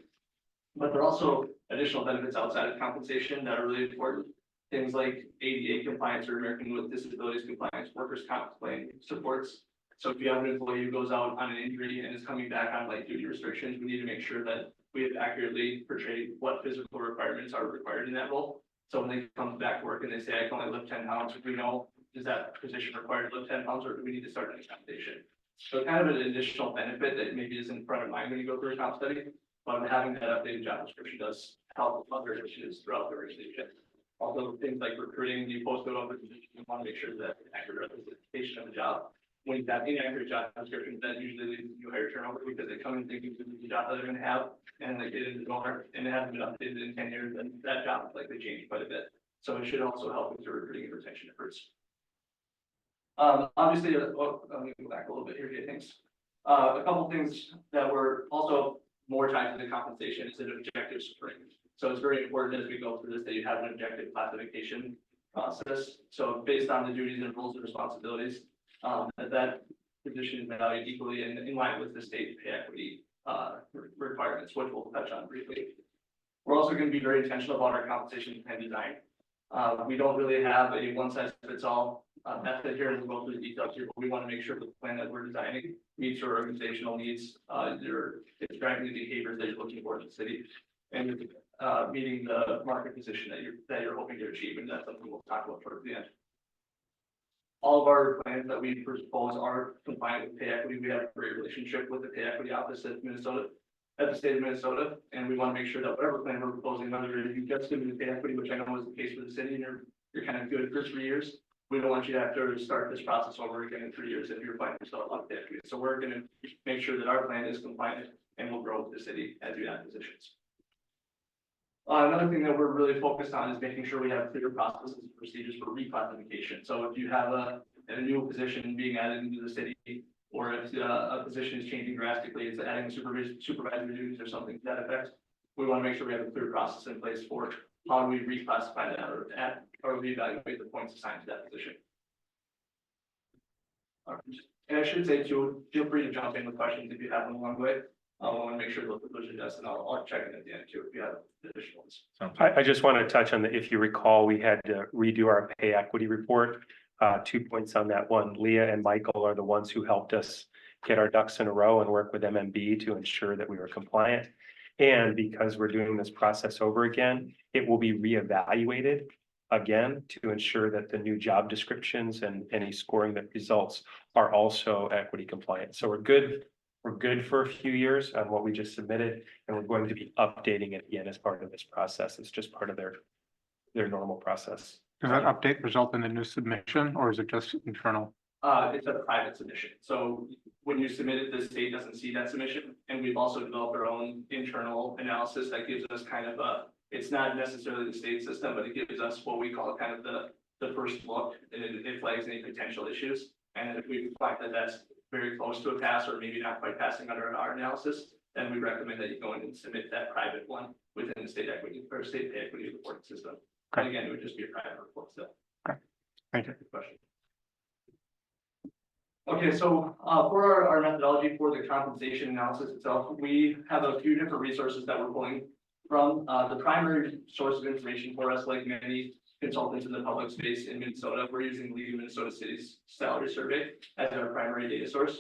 But there are also additional benefits outside of compensation that are really important. Things like ADA compliance or American with Disabilities compliance, workers' comp claim supports. So if you have an employee who goes out on an injury and is coming back on light duty restrictions, we need to make sure that we have accurately portrayed what physical requirements are required in that role. So when they come back to work and they say, I can only lift 10 pounds, we know, does that position require to lift 10 pounds, or do we need to start an accommodation? So kind of an additional benefit that maybe isn't front of mind when you go through a comp study, but having that updated job description does help other issues throughout the organization. Also, things like recruiting, you post it over, you want to make sure that accurate representation of the job. When you have inaccurate job descriptions, that usually leads to higher turnover, because they come in thinking this is the job that they're going to have, and they get in the door and it hasn't been updated in 10 years, and that job is likely changed quite a bit. So it should also help with your recruiting and retention efforts. Obviously, let me go back a little bit here, Jay, thanks. A couple things that were also more tied to the compensation is an objective spring. So it's very important as we go through this that you have an objective classification process. So based on the duties and roles and responsibilities, that position is valued equally and in line with the state pay equity requirements, which we'll touch on briefly. We're also going to be very intentional about our compensation plan design. We don't really have a one-size-fits-all method here, and we'll go through the details here, but we want to make sure the plan that we're designing meets your organizational needs, it's driving the behaviors that you're looking for in the city, and meeting the market position that you're hoping to achieve, and that's something we'll talk about towards the end. All of our plans that we propose are compliant with pay equity. We have a great relationship with the pay equity office at the state of Minnesota, and we want to make sure that whatever plan we're proposing, whether you get to the pay equity, which I know is the case for the city, and you're kind of good for 3 years, we don't want you to have to start this process over again in 3 years if you're finding yourself on pay equity. So we're going to make sure that our plan is compliant and will grow with the city as you add positions. Another thing that we're really focused on is making sure we have clear processes and procedures for reclassification. So if you have a new position being added into the city, or if a position is changing drastically, it's adding supervisory duties or something to that effect, we want to make sure we have a clear process in place for how do we reclassify that or reevaluate the points assigned to that position. And I should say too, feel free to jump in with questions if you have them along the way. I want to make sure those are addressed, and I'll check in at the end too if you have additional ones. I just want to touch on that. If you recall, we had to redo our pay equity report 2 points on that one. Leah and Michael are the ones who helped us get our ducks in a row and work with MMB to ensure that we were compliant. And because we're doing this process over again, it will be reevaluated again to ensure that the new job descriptions and any scoring that results are also equity compliant. So we're good for a few years on what we just submitted, and we're going to be updating it again as part of this process. It's just part of their normal process. Does that update result in a new submission or is it just internal? It's a private submission. So when you submit it, the state doesn't see that submission. And we've also developed our own internal analysis that gives us kind of it's not necessarily the state system, but it gives us what we call kind of the first look, and it flags any potential issues. And if we find that that's very close to a pass or maybe not quite passing under our analysis, then we recommend that you go in and submit that private one within the state equity or state equity reporting system. And again, it would just be a private report still. Thank you. Good question. Okay, so for our methodology for the compensation analysis itself, we have a few different resources that we're pulling from. The primary source of information for us, like many consultants in the public space in Minnesota, we're using League of Minnesota Cities salary survey as our primary data source.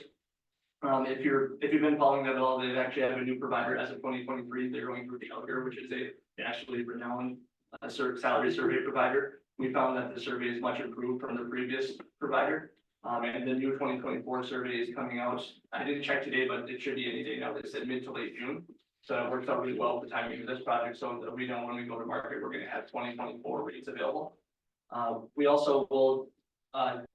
If you've been following that at all, they actually have a new provider as of 2023. They're going through Gallagher, which is a nationally renowned salary survey provider. We found that the survey is much improved from the previous provider. And the new 2024 survey is coming out. I didn't check today, but it should be any day now. They said mid to late June. So it works out really well with the timing of this project. So that we know when we go to market, we're going to have 2024 rates available. We also will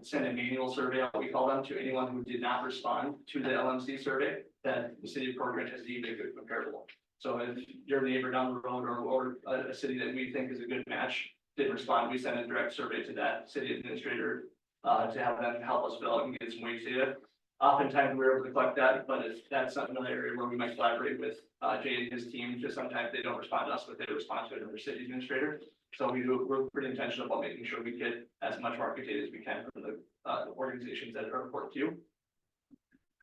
send a manual survey, we call them, to anyone who did not respond to the LMC survey that the city of Corcoran has deemed a good comparable. So if your neighbor down the road or a city that we think is a good match didn't respond, we send a direct survey to that city administrator to have them help us fill out and get some wage data. Oftentimes we're able to collect that, but that's another area where we might collaborate with Jay and his team. Just sometimes they don't respond to us, but they respond to another city administrator. So we're pretty intentional about making sure we get as much market data as we can from the organizations that are important to you.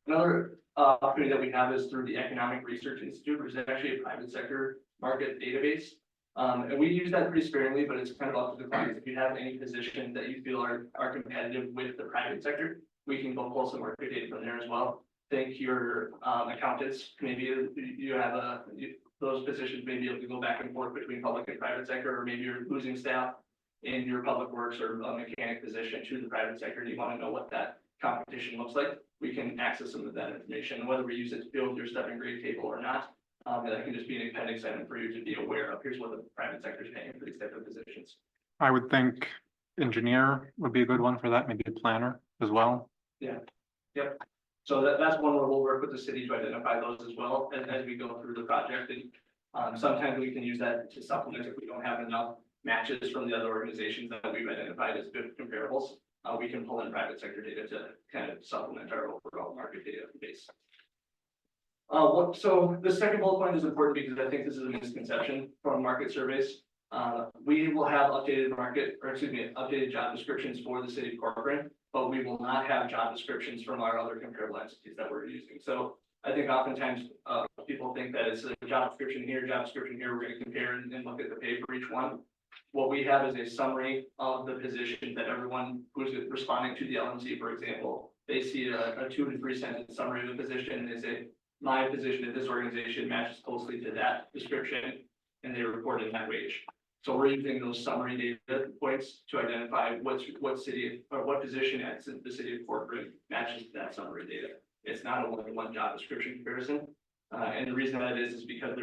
Another opportunity that we have is through the Economic Research Institute, which is actually a private sector market database. And we use that pretty sparingly, but it's kind of up to the clients. If you have any positions that you feel are competitive with the private sector, we can go pull some market data from there as well. Think your accountants, maybe you have those positions may be able to go back and forth between public and private sector, or maybe you're losing staff in your public works or a mechanic position to the private sector, and you want to know what that competition looks like. We can access some of that information, whether we use it to build your step and grade table or not. That can just be an appendix item for you to be aware of. Here's what the private sector is paying for these type of positions. I would think engineer would be a good one for that, maybe a planner as well. Yeah, yep. So that's one where we'll work with the city to identify those as well as we go through the project. And sometimes we can use that to supplement if we don't have enough matches from the other organizations that we've identified as good comparables. We can pull in private sector data to kind of supplement our overall market database. So the second bullet point is important because I think this is a misconception from market surveys. We will have updated job descriptions for the city of Corcoran, but we will not have job descriptions from our other comparable entities that we're using. So I think oftentimes people think that it's a job description here, we're going to compare and look at the pay for each one. What we have is a summary of the position that everyone who's responding to the LMC, for example, they see a 2 to 3 sentence summary of the position, and they say, my position at this organization matches closely to that description, and they report in that wage. So we're using those summary data points to identify what city or what position at the city of Corcoran matches that summary data. It's not a one-to-one job description comparison. And the reason that is because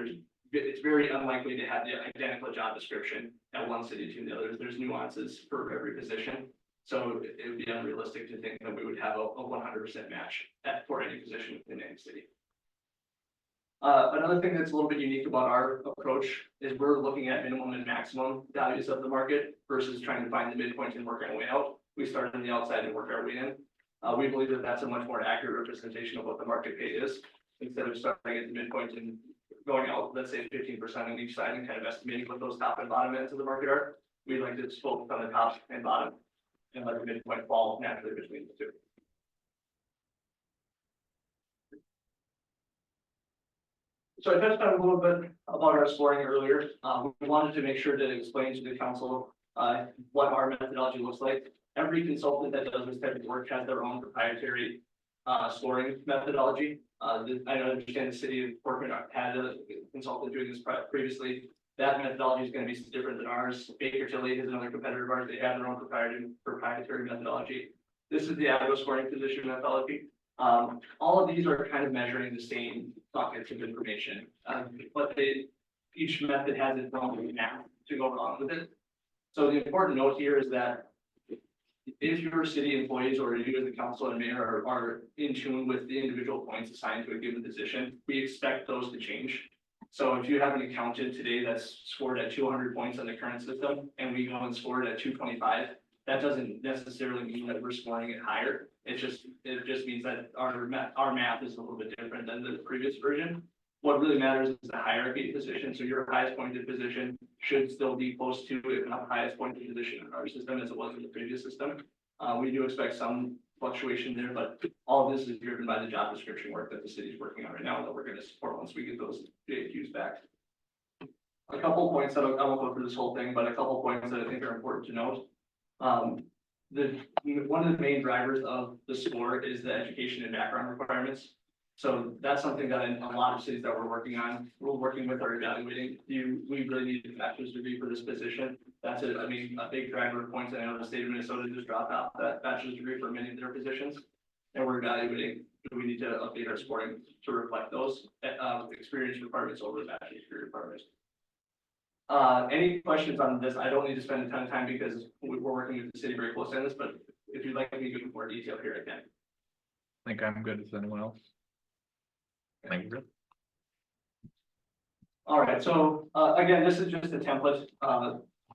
it's very unlikely to have the identical job description at one city to the other. There's nuances for every position. So it would be unrealistic to think that we would have a 100% match for any position in any city. Another thing that's a little bit unique about our approach is we're looking at minimum and maximum values of the market versus trying to find the midpoint and work our way out. We start on the outside and work our way in. We believe that that's a much more accurate representation of what the market pay is, instead of starting at the midpoint and going out, let's say 15% on each side and kind of estimating what those top and bottom ends of the market are. We like to just focus on the top and bottom and let the midpoint fall naturally between the two. So I touched on a little bit about our scoring earlier. We wanted to make sure to explain to the council what our methodology looks like. Every consultant that does this type of work has their own proprietary scoring methodology. I understand the city of Corcoran had a consultant doing this previously. That methodology is going to be different than ours. Baker Tilly is another competitor of ours. They have their own proprietary methodology. This is the AGO scoring position methodology. All of these are kind of measuring the same buckets of information, but each method has its own math to go along with it. So the important note here is that if your city employees or you as the council and mayor are in tune with the individual points assigned to a given position, we expect those to change. So if you have an accountant today that's scored at 200 points on the current system and we go and score it at 225, that doesn't necessarily mean that we're scoring it higher. It just means that our math is a little bit different than the previous version. What really matters is the hierarchy position. So your highest pointed position should still be close to, if not highest pointed position in our system as it was in the previous system. We do expect some fluctuation there, but all of this is driven by the job description work that the city is working on right now that we're going to support once we get those JAQs back. A couple points that I won't go through this whole thing, but a couple points that I think are important to note. One of the main drivers of the score is the education and background requirements. So that's something that in a lot of cities that we're working on, we're working with or evaluating. We really need a bachelor's degree for this position. That's a big driver of points. I know the state of Minnesota just dropped out that bachelor's degree for many of their positions. And we're evaluating, do we need to update our scoring to reflect those experience requirements over the bachelor's degree requirements. Any questions on this? I don't need to spend a ton of time because we're working with the city very closely on this, but if you'd like me to give more detail here, I can. I think I'm good. Is anyone else? Thank you. All right, so again, this is just a template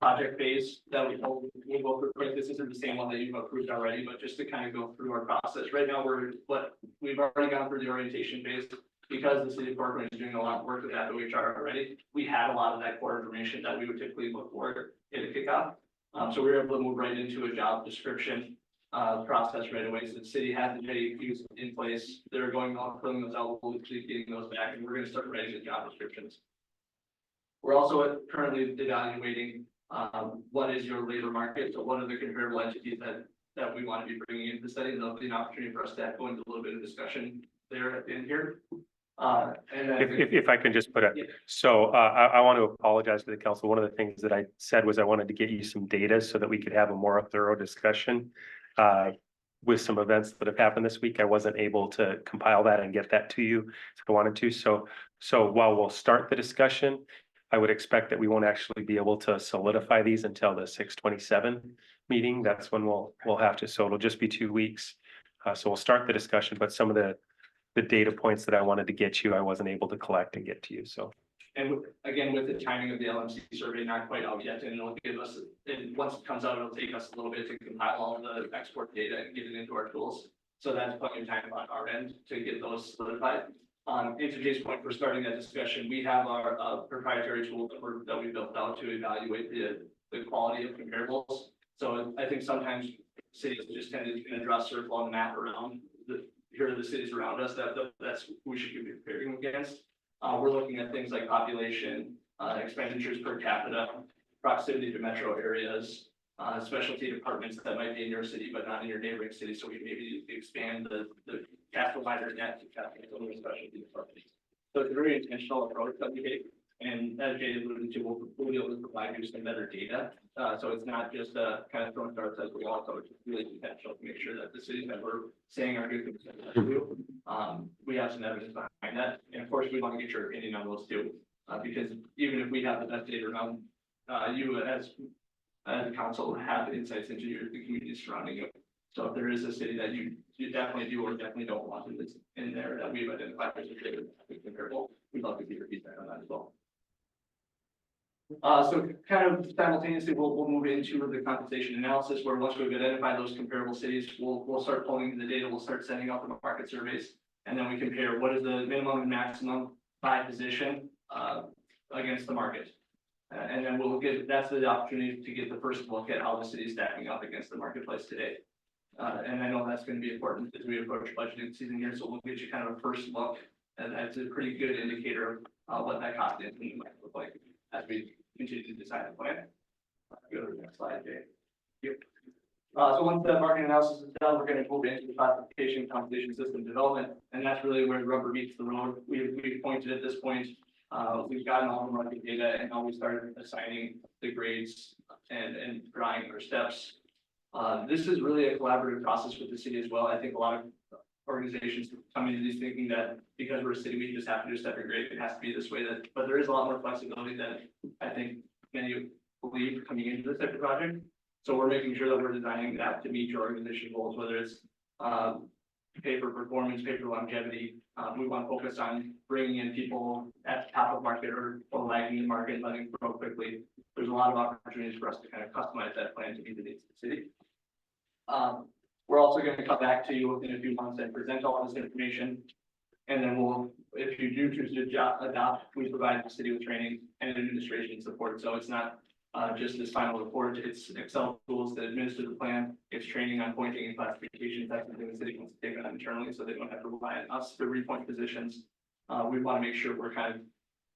project phase that we'll go through. Right, this isn't the same one that you've approved already, but just to kind of go through our process. Right now, we've already gone through the orientation phase because the city of Corcoran is doing a lot of work with that OHR already. We had a lot of that core information that we would typically look for in a kickoff. So we were able to move right into a job description process right away. So the city has the JAQs in place. They're going on filling those out, we'll be getting those back, and we're going to start writing the job descriptions. We're also currently evaluating what is your labor market. So what are the comparable entities that we want to be bringing into the study? There'll be an opportunity for us to go into a little bit of discussion there at the end here. And then If I can just put it, Yeah. so I want to apologize to the council. One of the things that I said was I wanted to get you some data so that we could have a more thorough discussion. With some events that have happened this week, I wasn't able to compile that and get that to you if I wanted to. So while we'll start the discussion, I would expect that we won't actually be able to solidify these until the 6/27 meeting. That's when we'll have to, so it'll just be 2 weeks. So we'll start the discussion, but some of the data points that I wanted to get you, I wasn't able to collect and get to you, so. And again, with the timing of the LMC survey not quite out yet, and it'll give us, and once it comes out, it'll take us a little bit to compile all of the export data and get it into our tools. So that's plenty of time on our end to get those solidified. To Jay's point, for starting that discussion, we have our proprietary tool that we built out to evaluate the quality of comparables. So I think sometimes cities just tend to draw a circle on the map around here are the cities around us that's who we should be comparing against. We're looking at things like population, expenditures per capita, proximity to metro areas, specialty departments that might be in your city but not in your neighboring city. So we maybe expand the capital provider net to capital specialty departments. So it's a very intentional approach that we take. And as Jay alluded to, we'll be able to provide you some better data. So it's not just kind of throwing darts at the wall. So it's really potential to make sure that the cities that we're saying are good, we have some evidence behind that. And of course, we want to get your opinion on those too, because even if we have the best data around, you as a council have insights into the community surrounding you. So if there is a city that you definitely do or definitely don't want in there that we've identified as a comparable, we'd love to get your feedback on that as well. So kind of simultaneously, we'll move into the compensation analysis, where once we've identified those comparable cities, we'll start pulling the data, we'll start sending out the market surveys, and then we compare what is the minimum and maximum by position against the market. And then that's the opportunity to get the first look at how the city is stacking up against the marketplace today. And I know that's going to be important as we approach budgeting season here, so we'll get you kind of a first look, and that's a pretty good indicator of what that cost is might look like as we continue to decide the plan. Go to the next slide, Jay. Yep. So once the market analysis is done, we're gonna move into the classification compensation system development, and that's really where the rubber meets the road. We've pointed at this point, we've gotten all the market data, and now we started assigning the grades and drawing our steps. This is really a collaborative process with the city as well. I think a lot of organizations come into these thinking that because we're a city, we just have to do step and grade. It has to be this way, but there is a lot more flexibility than I think many believe coming into this type of project. So we're making sure that we're designing that to meet your organization goals, whether it's pay for performance, pay for longevity. We want to focus on bringing in people at the top of market or lagging the market and letting them grow quickly. There's a lot of opportunities for us to kind of customize that plan to meet the needs of the city. We're also going to come back to you in a few months and present all this information. And then we'll, if you do choose to adopt, we provide the city with training and administration support. So it's not just this final report, it's Excel tools that administer the plan, it's training on pointing and classification. That's something the city wants to take on internally, so they don't have to rely on us to repoint positions. We want to make sure we're kind of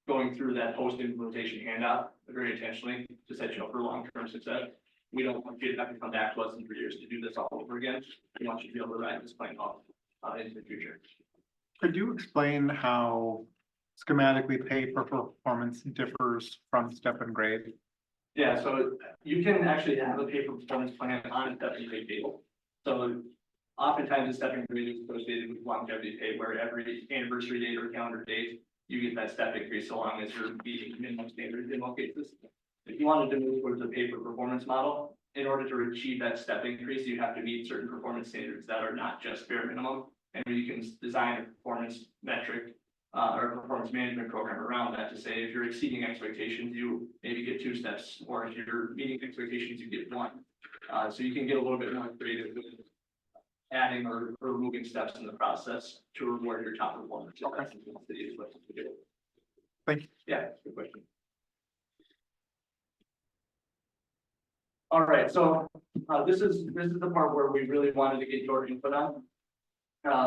going through that post-implementation handoff very intentionally to set you up for long-term success. We don't want you to have to come back to us in 3 years to do this all over again. We want you to be able to ride this plane off into the future. Could you explain how schematically pay for performance differs from step and grade? Yeah, so you can actually have a pay for performance plan on a step and grade table. So oftentimes the step and grade is associated with longevity pay, where every anniversary date or calendar date, you get that step increase so long as you're meeting minimum standards in most cases. If you wanted to move towards a pay for performance model, in order to achieve that step increase, you have to meet certain performance standards that are not just bare minimum. And you can design a performance metric or a performance management program around that to say, if you're exceeding expectations, you maybe get 2 steps, or if you're meeting expectations, you get 1. So you can get a little bit more creative with adding or removing steps in the process to reward your top performers. Okay. Thank you. Yeah, good question. All right, so this is the part where we really wanted to get your input on.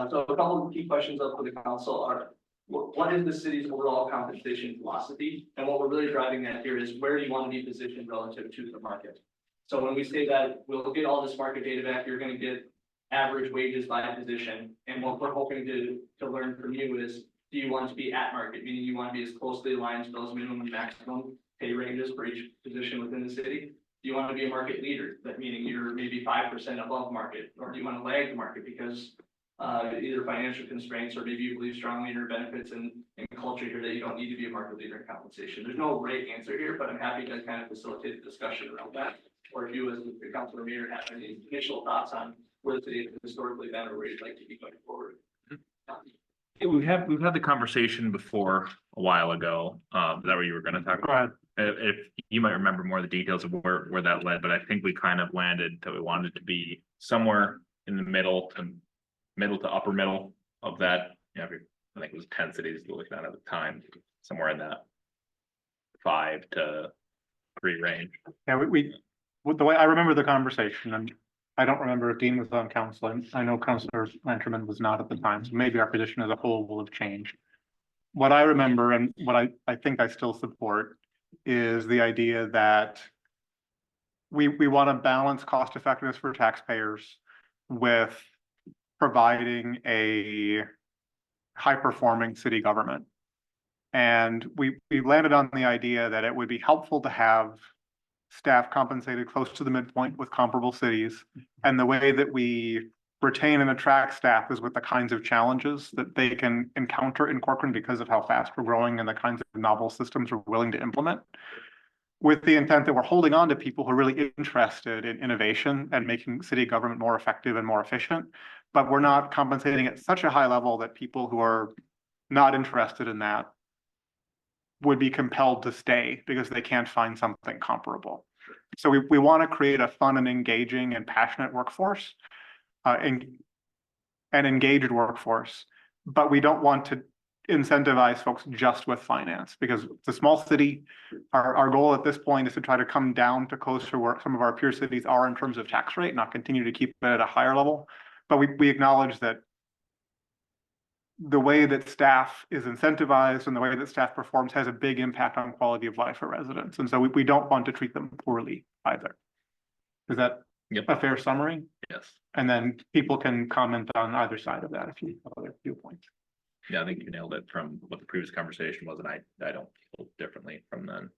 So a couple of key questions up for the council are, what is the city's overall compensation philosophy? And what we're really driving at here is, where do you want to be positioned relative to the market? So when we say that we'll get all this market data back, you're going to get average wages by position. And what we're hoping to learn from you is, do you want to be at market, meaning you want to be as closely aligned to those minimum and maximum pay ranges for each position within the city? Do you want to be a market leader? That meaning you're maybe 5% above market, or do you want to lag the market because either financial constraints, or maybe you believe strongly in your benefits and culture here that you don't need to be a market leader in compensation? There's no right answer here, but I'm happy to kind of facilitate the discussion around that. Or if you as the council or mayor have any initial thoughts on where the city has historically been or where you'd like to be going forward. Yeah, we've had the conversation before a while ago. Is that what you were going to talk Go about? ahead. If you might remember more of the details of where that led, but I think we kind of landed that we wanted to be somewhere in the middle to upper middle of that. You know, I think it was 10 cities we looked at the time, somewhere in that 5 to 3 range. Yeah, the way I remember the conversation, and I don't remember if Dean was on council, and I know Councilor Lanterman was not at the time, so maybe our position as a whole will have changed. What I remember, and what I think I still support, is the idea that we want to balance cost effectiveness for taxpayers with providing a high performing city government. And we landed on the idea that it would be helpful to have staff compensated close to the midpoint with comparable cities. And the way that we retain and attract staff is with the kinds of challenges that they can encounter in Corcoran because of how fast we're growing and the kinds of novel systems we're willing to implement, with the intent that we're holding on to people who are really interested in innovation and making city government more effective and more efficient. But we're not compensating at such a high level that people who are not interested in that would be compelled to stay because they can't find something comparable. So we want to create a fun and engaging and passionate workforce, and engaged workforce, but we don't want to incentivize folks just with finance, because it's a small city. Our goal at this point is to try to come down to closer to where some of our peer cities are in terms of tax rate, not continue to keep it at a higher level. But we acknowledge that the way that staff is incentivized and the way that staff performs has a big impact on quality of life for residents. And so we don't want to treat them poorly either. Is that Yep, a fair summary, yes. and then people can comment on either side of that if you have other viewpoints. Yeah, I think you nailed it from what the previous conversation was, and I don't feel differently from then.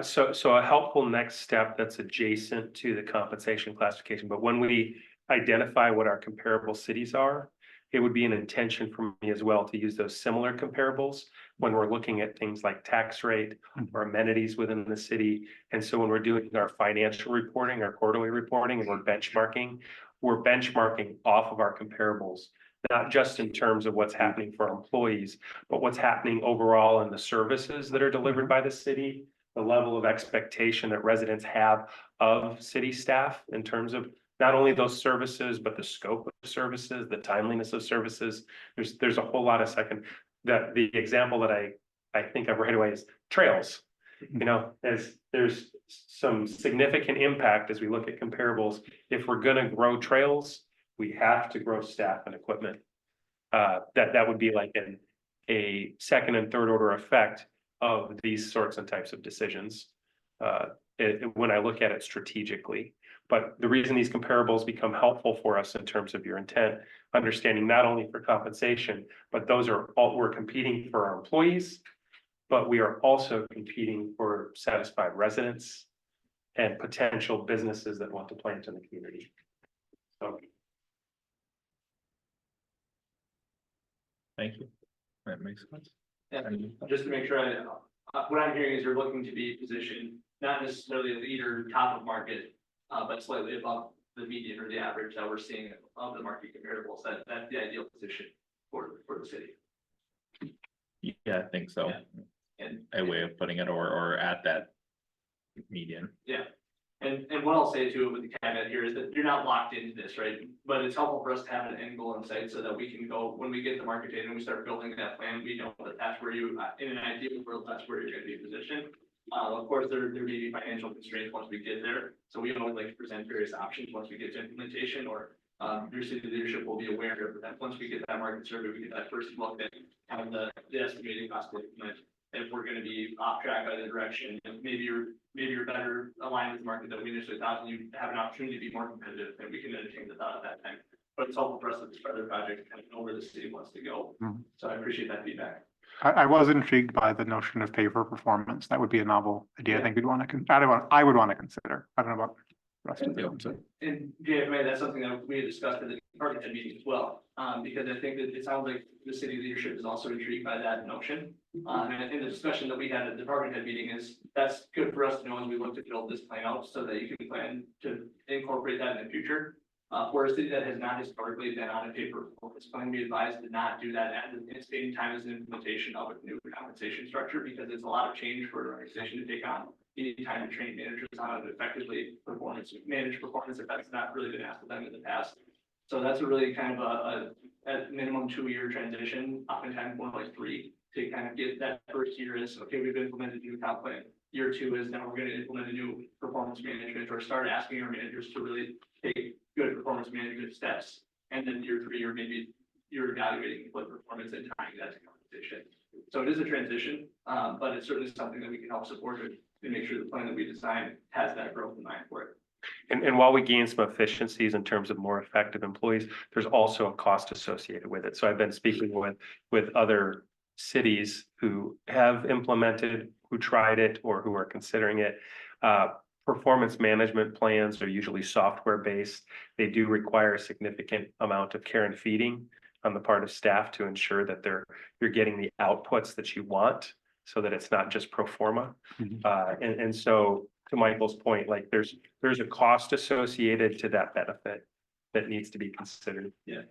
So a helpful next step that's adjacent to the compensation classification, but when we identify what our comparable cities are, it would be an intention for me as well to use those similar comparables when we're looking at things like tax rate or amenities within the city. And so when we're doing our financial reporting, our quarterly reporting, and we're benchmarking off of our comparables, not just in terms of what's happening for our employees, but what's happening overall in the services that are delivered by the city, the level of expectation that residents have of city staff in terms of not only those services, but the scope of services, the timeliness of services. There's a whole lot of the example that I think of right away is trails. You know, as there's some significant impact as we look at comparables. If we're gonna grow trails, we have to grow staff and equipment. That would be like a second and third order effect of these sorts and types of decisions. When I look at it strategically. But the reason these comparables become helpful for us in terms of your intent, understanding not only for compensation, but those are all, we're competing for our employees, but we are also competing for satisfied residents and potential businesses that want to plant in the community. So. Thank you. That makes sense. Yeah, just to make sure, what I'm hearing is you're looking to be positioned, not necessarily a leader top of market, but slightly above the median or the average that we're seeing of the market comparables. That's the ideal position for the city. Yeah, I think so. Yeah. And A way of putting it, or at that median. yeah. And what I'll say too with the caveat here is that you're not locked into this, right? But it's helpful for us to have an end goal in sight so that we can go, when we get the market data and we start building that plan, we know that that's where you, in an ideal world, that's where you're gonna be positioned. Of course, there may be financial constraints once we get there. So we always like to present various options once we get to implementation, or your city leadership will be aware of that. Once we get that market survey, we get that first look at kind of the estimated cost to implement. If we're gonna be off track either direction, maybe you're better aligned with the market than we initially thought, and you have an opportunity to be more competitive, and we can entertain the thought at that time. But it's helpful for us at the start of the project to kind of know where the city wants to go. So I appreciate that feedback. I was intrigued by the notion of pay for performance. That would be a novel idea. Yeah. I think I would want to consider. I don't know about the rest of the. And JFMA, that's something that we had discussed at the department head meeting as well, because I think that it sounds like the city leadership is also intrigued by that notion. And I think the discussion that we had at the department head meeting is that's good for us to know as we look to build this plan out so that you can plan to incorporate that in the future. For a city that has not historically been on a paper performance plan, we advise to not do that at the same time as the implementation of a new compensation structure, because it's a lot of change for an organization to take on. You need time to train managers on how to effectively manage performance if that's not really been asked of them in the past. So that's a really kind of a at minimum 2-year transition, oftentimes more like 3, to kind of get that first year is, okay, we've implemented a new comp plan. Year 2 is now we're going to implement a new performance management, or start asking our managers to really take good performance management steps. And then year 3, or maybe you're evaluating what performance and tying that to compensation. So it is a transition, but it's certainly something that we can help support it to make sure the plan that we design has that growth in mind for it. And while we gain some efficiencies in terms of more effective employees, there's also a cost associated with it. So I've been speaking with other cities who have implemented, who tried it, or who are considering it. Performance management plans are usually software-based. They do require a significant amount of care and feeding on the part of staff to ensure that you're getting the outputs that you want, so that it's not just pro forma. And so to Michael's point, like there's a cost associated to that benefit that needs to be considered. Yeah.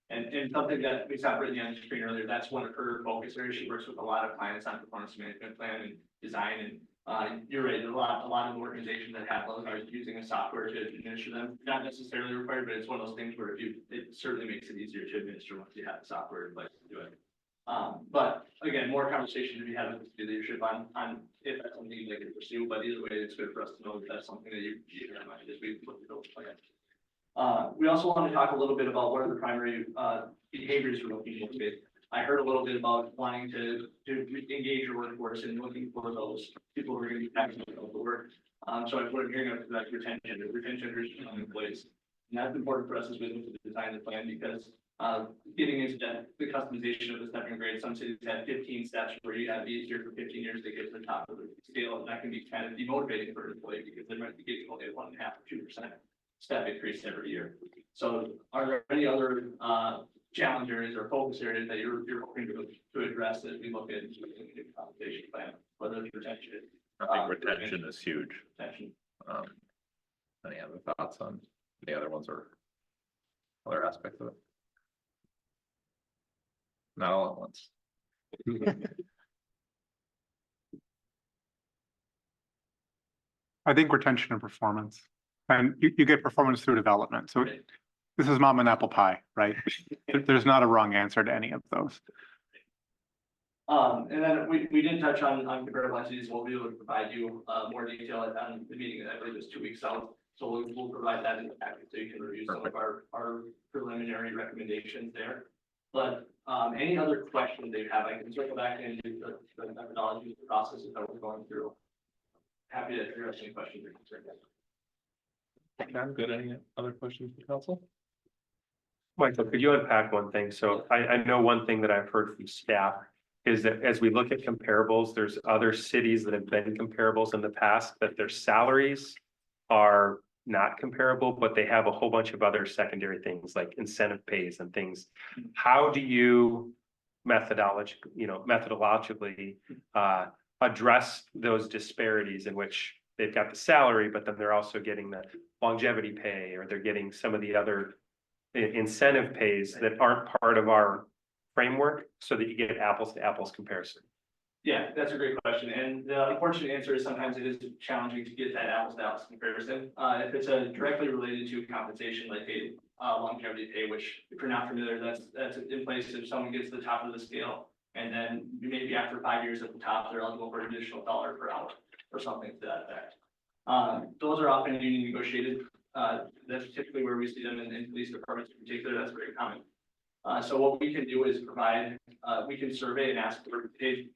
And something that we saw Brittany on the screen earlier, that's one of her focus areas. She works with a lot of clients on performance management plan and design. And you're right, a lot of organizations that have those are using a software to administer them. Not necessarily required, but it's one of those things where it certainly makes it easier to administer once you have the software in place to do it. But again, more conversation to be had with the leadership on if that's something you'd like to pursue. But either way, it's good for us to know that that's something that you have in mind as we look to build a plan. We also want to talk a little bit about what are the primary behaviors we're looking for. I heard a little bit about wanting to engage your workforce and looking for those people who are going to be passionate about the work. So I put a hearing up to that retention agreement in place. And that's important for us as we look to design the plan because getting into the customization of the stepping grade, some cities have 15 steps where you have each year for 15 years to get to the top of the scale. And that can be kind of demotivating for an employee because they might be getting only 1.5 or 2% step increase every year. So are there any other challenge areas or focus areas that you're hoping to address as we look at the compensation plan, whether it's retention? I think retention is huge. Retention. Any other thoughts on the other ones or other aspects of it? Not all at once. I think retention and performance, and you get performance through development. So this is mom and apple pie, right? There's not a wrong answer to any of those. And then we did touch on comparable entities. We'll be able to provide you more detail on the meeting that I believe is 2 weeks out. So we'll provide that in the package so you can review some of our preliminary recommendations there. But any other questions they have, I can circle back into the methodology, the processes that we're going through. Happy to address any questions or concerns. I'm good. Any other questions for council? Michael, could you unpack one thing? So I know one thing that I've heard from staff is that as we look at comparables, there's other cities that have been comparables in the past, that their salaries are not comparable, but they have a whole bunch of other secondary things like incentive pays and things. How do you methodologically address those disparities in which they've got the salary, but then they're also getting the longevity pay, or they're getting some of the other incentive pays that aren't part of our framework, so that you get apples to apples comparison? Yeah, that's a great question. And the unfortunate answer is sometimes it is challenging to get that apples to apples comparison. If it's directly related to compensation, like a longevity pay, which if you're not familiar, that's in place if someone gets to the top of the scale. And then maybe after 5 years at the top, they're eligible for an additional $1 per hour or something to that effect. Those are often union negotiated. That's typically where we see them in police departments in particular. That's very common. So what we can do is provide, we can survey and ask for, hey,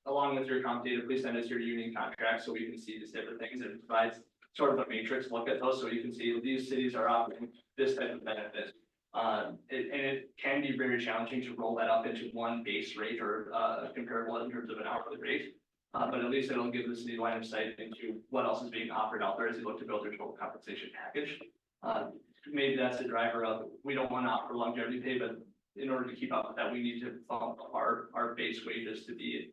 along with your comp data, please send us your union contract so we can see these different things, and it provides sort of a matrix look at those so you can see these cities are offering this type of benefit. And it can be very challenging to roll that up into one base rate or comparable in terms of an hourly rate. But at least it'll give the city line of sight into what else is being offered out there as they look to build their total compensation package. Maybe that's the driver of, we don't want to offer longevity pay, but in order to keep up with that, we need to bump our base wages to be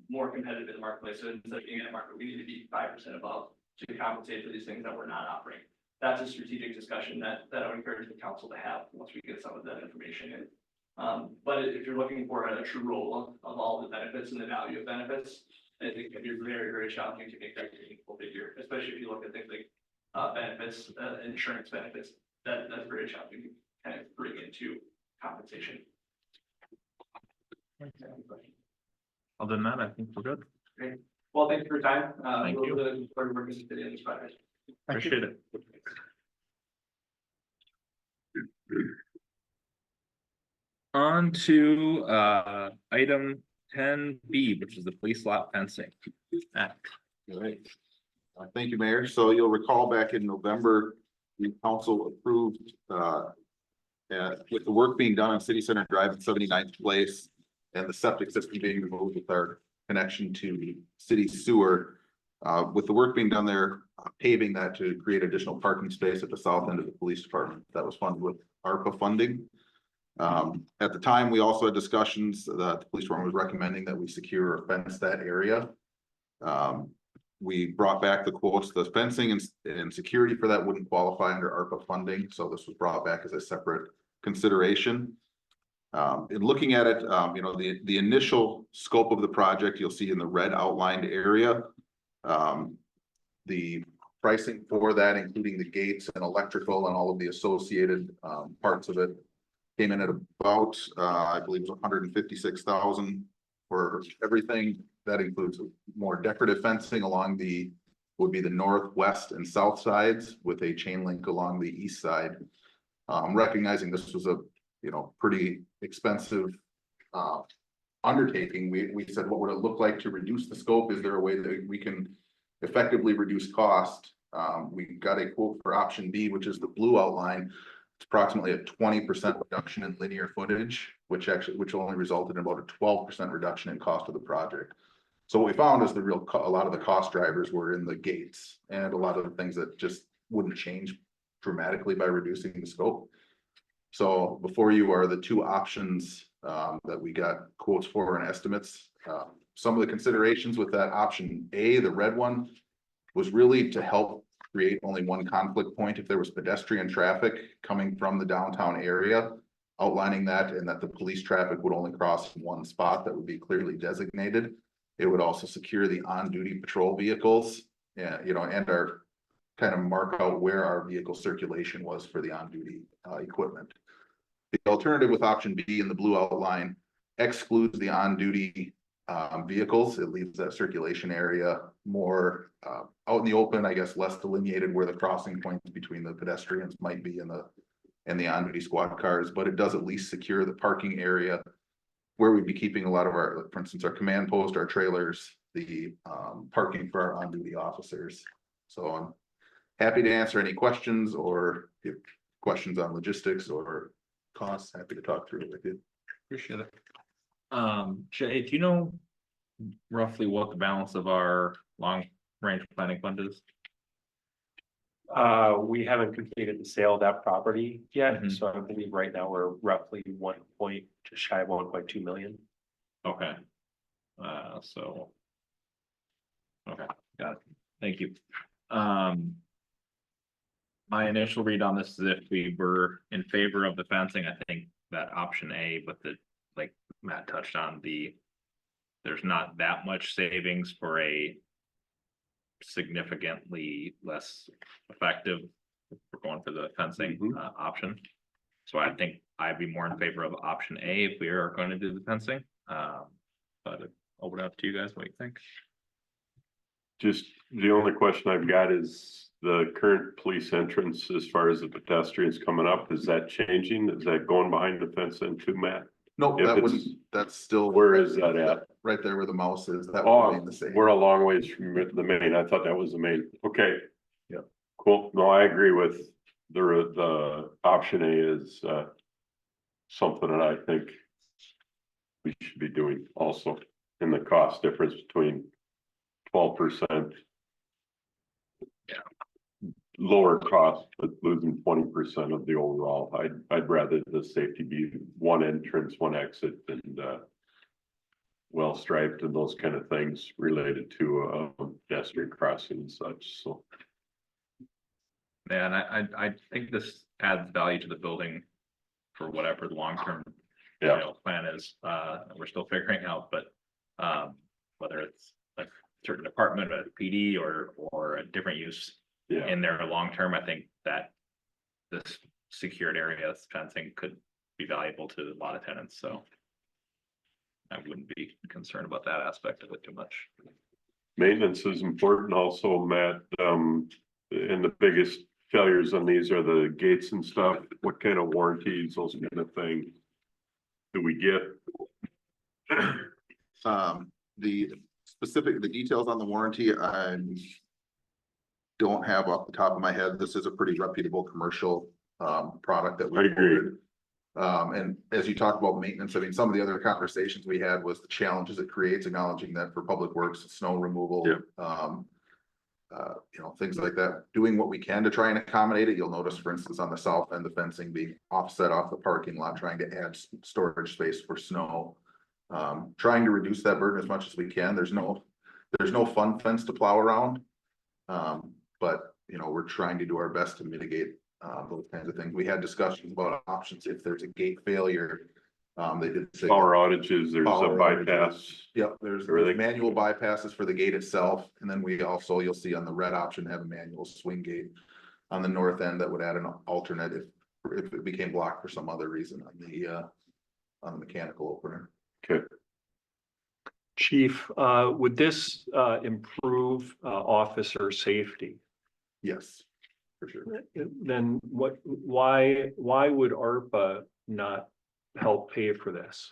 more competitive in the marketplace. So instead of being in a market, we need to be 5% above to compensate for these things that we're not offering. That's a strategic discussion that I would encourage the council to have once we get some of that information in. But if you're looking for a true role of all the benefits and the value of benefits, I think it can be very, very challenging to make that meaningful figure, especially if you look at things like benefits, insurance benefits. That's very challenging to kind of bring into compensation. Other than that, I think we're good. Great. Well, thank you for your time. Thank you. We'll look forward to working with you on this project. Appreciate it. On to item 10B, which is the police lot fencing. Matt. All right. Thank you, Mayor. So you'll recall back in November, the council approved with the work being done on City Center Drive at 79th Place and the septic system being removed with our connection to the city sewer. With the work being done there, paving that to create additional parking space at the south end of the police department. That was funded with ARPA funding. At the time, we also had discussions that the police department was recommending that we secure or fence that area. We brought back the quotes, the fencing and security for that wouldn't qualify under ARPA funding. So this was brought back as a separate consideration. In looking at it, you know, the initial scope of the project, you'll see in the red outlined area. The pricing for that, including the gates and electrical and all of the associated parts of it, came in at about, I believe it was 156,000 for everything. That includes more decorative fencing along would be the north, west, and south sides with a chain link along the east side. Recognizing this was a, you know, pretty expensive undertaking, we said, what would it look like to reduce the scope? Is there a way that we can effectively reduce cost. We got a quote for option B, which is the blue outline. It's approximately a 20% reduction in linear footage, which only resulted in about a 12% reduction in cost of the project. So what we found is a lot of the cost drivers were in the gates and a lot of the things that just wouldn't change dramatically by reducing the scope. So before you are the two options that we got quotes for and estimates. Some of the considerations with that option A, the red one, was really to help create only one conflict point if there was pedestrian traffic coming from the downtown area, outlining that, and that the police traffic would only cross in one spot that would be clearly designated. It would also secure the on-duty patrol vehicles, and our kind of mark out where our vehicle circulation was for the on-duty equipment. The alternative with option B in the blue outline excludes the on-duty vehicles. It leaves that circulation area more out in the open, I guess, less delineated where the crossing points between the pedestrians might be and the on-duty squad cars, but it does at least secure the parking area where we'd be keeping a lot of our, for instance, our command post, our trailers, the parking for our on-duty officers. So I'm happy to answer any questions or if questions on logistics or costs, happy to talk through it with you. Appreciate it. Jay, do you know roughly what the balance of our long range planning fund is? We haven't completed the sale of that property yet, Mhm. so I believe right now we're roughly just shy of 1.2 million. Okay. So. Okay, got it. Thank you. My initial read on this is if we were in favor of the fencing, I think that option A, but like Matt touched on, there's not that much savings for a significantly less effective if we're going for the fencing option. So I think I'd be more in favor of option A if we are going to do the fencing. But over up to you guys, what you think? Just the only question I've got is the current police entrance as far as the pedestrians coming up, is that changing? Is that going behind the fence then too, Matt? Nope, If that it's- wouldn't, that's still. Where is that at? Right there where the mouse is, that would Oh, remain the same. we're a long ways from the main. I thought that was the main. Okay. Yeah. Cool. No, I agree with the option A is something that I think we should be doing also, in the cost difference between 12%. Yeah. Lower cost, but losing 20% of the overall. I'd rather the safety be one entrance, one exit, and well striped and those kind of things related to pedestrian crossing and such. So Yeah, and I think this adds value to the building for whatever the long-term plan is. We're still figuring out, but whether it's a certain department, a PD or a different use in there long-term, I think that this secured area fencing could be valuable to a lot of tenants. So I wouldn't be concerned about that aspect of it too much. maintenance is important also, Matt. And the biggest failures on these are the gates and stuff. What kind of warranties, those kind of things do we get? The details on the warranty, I don't have off the top of my head. This is a pretty reputable commercial product that we. I agree. And as you talk about maintenance, I mean, some of the other conversations we had was the challenges it creates, acknowledging that for public works, snow removal. Things like that, doing what we can to try and accommodate it. You'll notice, for instance, on the south end, the fencing being offset off the parking lot, trying to add storage space for snow. Trying to reduce that burden as much as we can. There's no fun fence to plow around. But we're trying to do our best to mitigate those kinds of things. We had discussions about options if there's a gate failure. They did say Power outages, there's a bypass. Yep, there's manual bypasses for the gate itself, and then we also, you'll see on the red option, have a manual swing gate on the north end that would add an alternate if it became blocked for some other reason on the mechanical opener. Okay. Chief, would this improve officer safety? Yes, for sure. Then why would ARPA not help pay for this?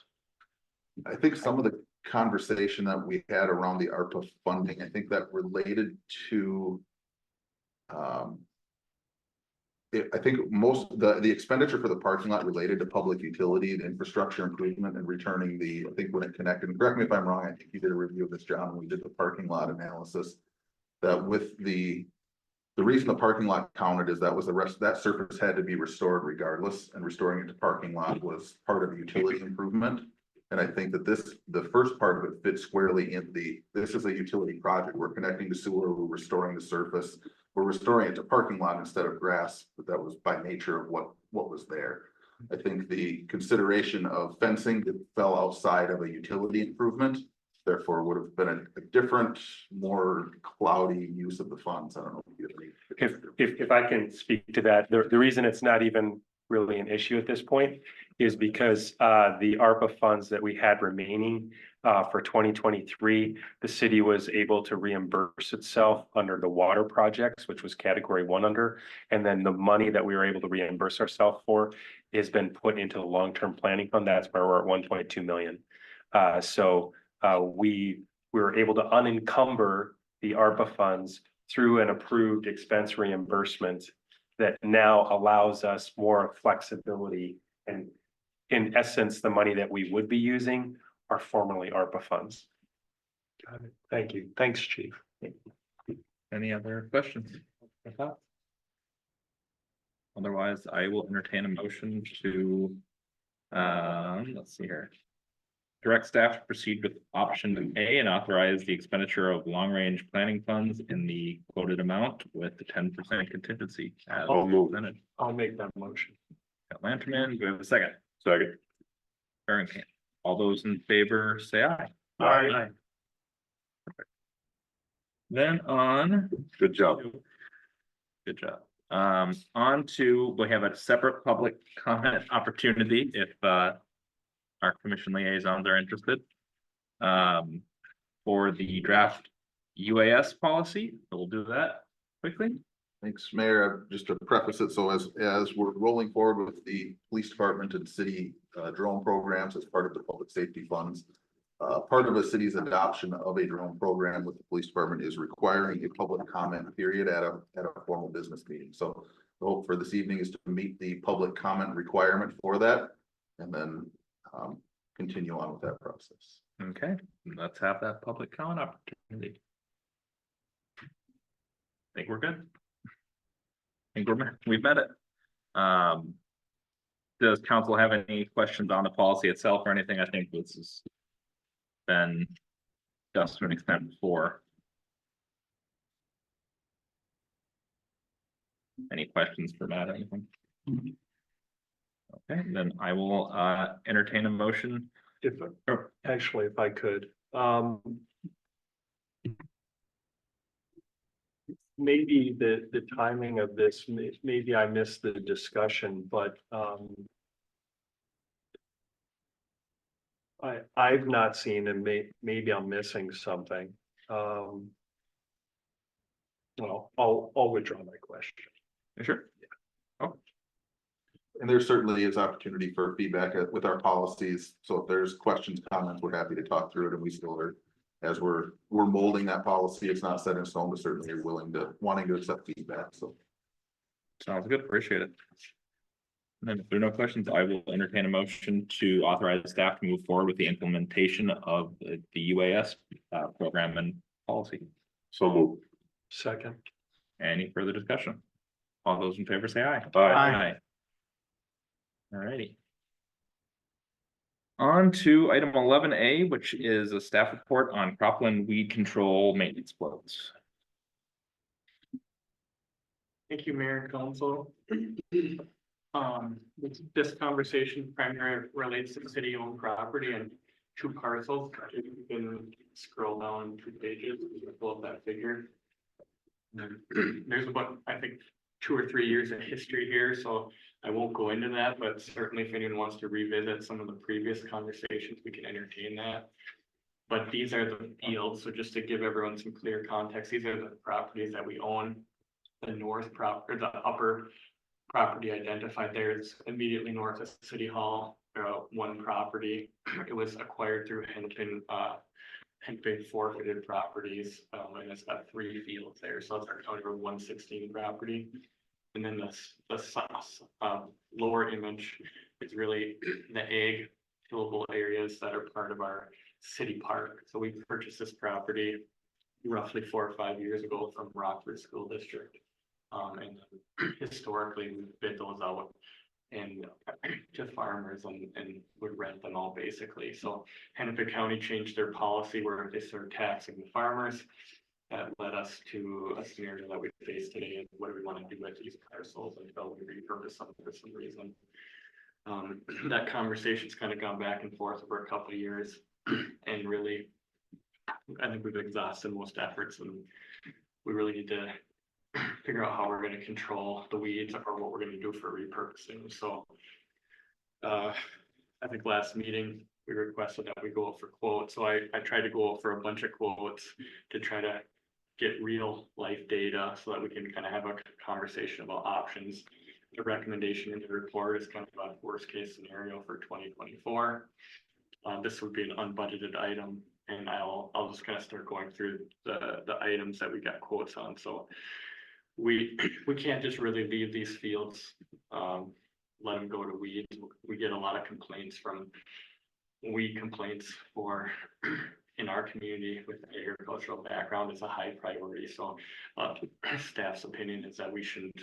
I think some of the conversation that we had around the ARPA funding. I think that related to I think most, the expenditure for the parking lot related to public utility, the infrastructure improvement and returning I think when it connected, and correct me if I'm wrong, I think you did a review of this, John, when we did the parking lot analysis. That with the reason the parking lot counted is that was the rest, that surface had to be restored regardless, and restoring it to parking lot was part of a utility improvement. And I think that the first part of it fits squarely in this is a utility project. We're connecting to sewer, we're restoring the surface. We're restoring it to parking lot instead of grass, but that was by nature of what was there. I think the consideration of fencing fell outside of a utility improvement, therefore would have been a different, more cloudy use of the funds. I don't know. If I can speak to that, the reason it's not even really an issue at this point is because the ARPA funds that we had remaining for 2023, the city was able to reimburse itself under the water projects, which was category 1 under, and then the money that we were able to reimburse ourselves for has been put into the long-term planning fund. That's where we're at 1.2 million. So we were able to unencumber the ARPA funds through an approved expense reimbursement that now allows us more flexibility. And in essence, the money that we would be using are formerly ARPA funds. Got it. Thank you. Thanks, Chief. Any other questions? Otherwise, I will entertain a motion to, let's see here. Direct staff to proceed with option A and authorize the expenditure of long-range planning funds in the quoted amount with the 10% contingency. As presented. I'll make that motion. Lanterman, do we have a second? Second. Barrington. All those in favor say aye. Aye. Perfect. Then on. Good job. Good job. On to, we have a separate public comment opportunity if our commission liaisons are interested. For the draft UAS policy, we'll do that quickly. Thanks, Mayor. Just to preface it, so as we're rolling forward with the police department and city drone programs as part of the public safety funds, part of a city's adoption of a drone program with the police department is requiring a public comment period at a formal business meeting. So the hope for this evening is to meet the public comment requirement for that, and then continue on with that process. Okay, let's have that public comment opportunity. I think we're good. I think we've met it. Does council have any questions on the policy itself or anything? I think this has been discussed to an extent before. Any questions for Matt or anything? Okay, then I will entertain a motion. Actually, if I could, maybe the timing of this, maybe I missed the discussion, but I've not seen, and maybe I'm missing something. Well, I'll withdraw my question. Sure. And there certainly is opportunity for feedback with our policies. So if there's questions, comments, we're happy to talk through it, and we still are, as we're molding that policy. It's not set in stone, but certainly are wanting to accept feedback. So sounds good. Appreciate it. And then if there are no questions, I will entertain a motion to authorize staff to move forward with the implementation of the UAS program and policy. So moved. Second. Any further discussion? All those in favor say aye. Aye. All righty. On to item 11A, which is a staff report on cropland weed control maintenance quotes. Thank you, Mayor and Council. This conversation primarily relates to city-owned property and 2 parcels. If you can scroll down 2 pages, you can pull up that figure. There's about, I think, 2 or 3 years of history here, so I won't go into that, but certainly if anyone wants to revisit some of the previous conversations, we can entertain that. But these are the fields, so just to give everyone some clear context, these are the properties that we own. The north or the upper property identified there is immediately north of City Hall, one property. It was acquired through Hennepin forfeited properties, and it's got 3 fields there, so it's our County Road 116 property. And then lower image is really the ag tillable areas that are part of our city park. So we purchased this property roughly 4 or 5 years ago from Rockford School District. And historically, we bid those out and to farmers and would rent them all basically. So Hennepin County changed their policy where they started taxing the farmers. That led us to a scenario that we face today. And what do we want to do with these parcels until we repurpose them for some reason? That conversation's kind of gone back and forth over a couple of years, and really, I think we've exhausted most efforts, and we really need to figure out how we're going to control the weeds or what we're going to do for repurposing. So I think last meeting we requested that we go out for quotes. So I tried to go out for a bunch of quotes to try to get real life data so that we can kind of have a conversation about options. The recommendation in the report is kind of a worst case scenario for 2024. This would be an unbudgeted item, and I'll just kind of start going through the items that we got quotes on. So we can't just really leave these fields, let them go to weeds. We get a lot of complaints from weed complaints for in our community with agricultural background is a high priority. So staff's opinion is that we shouldn't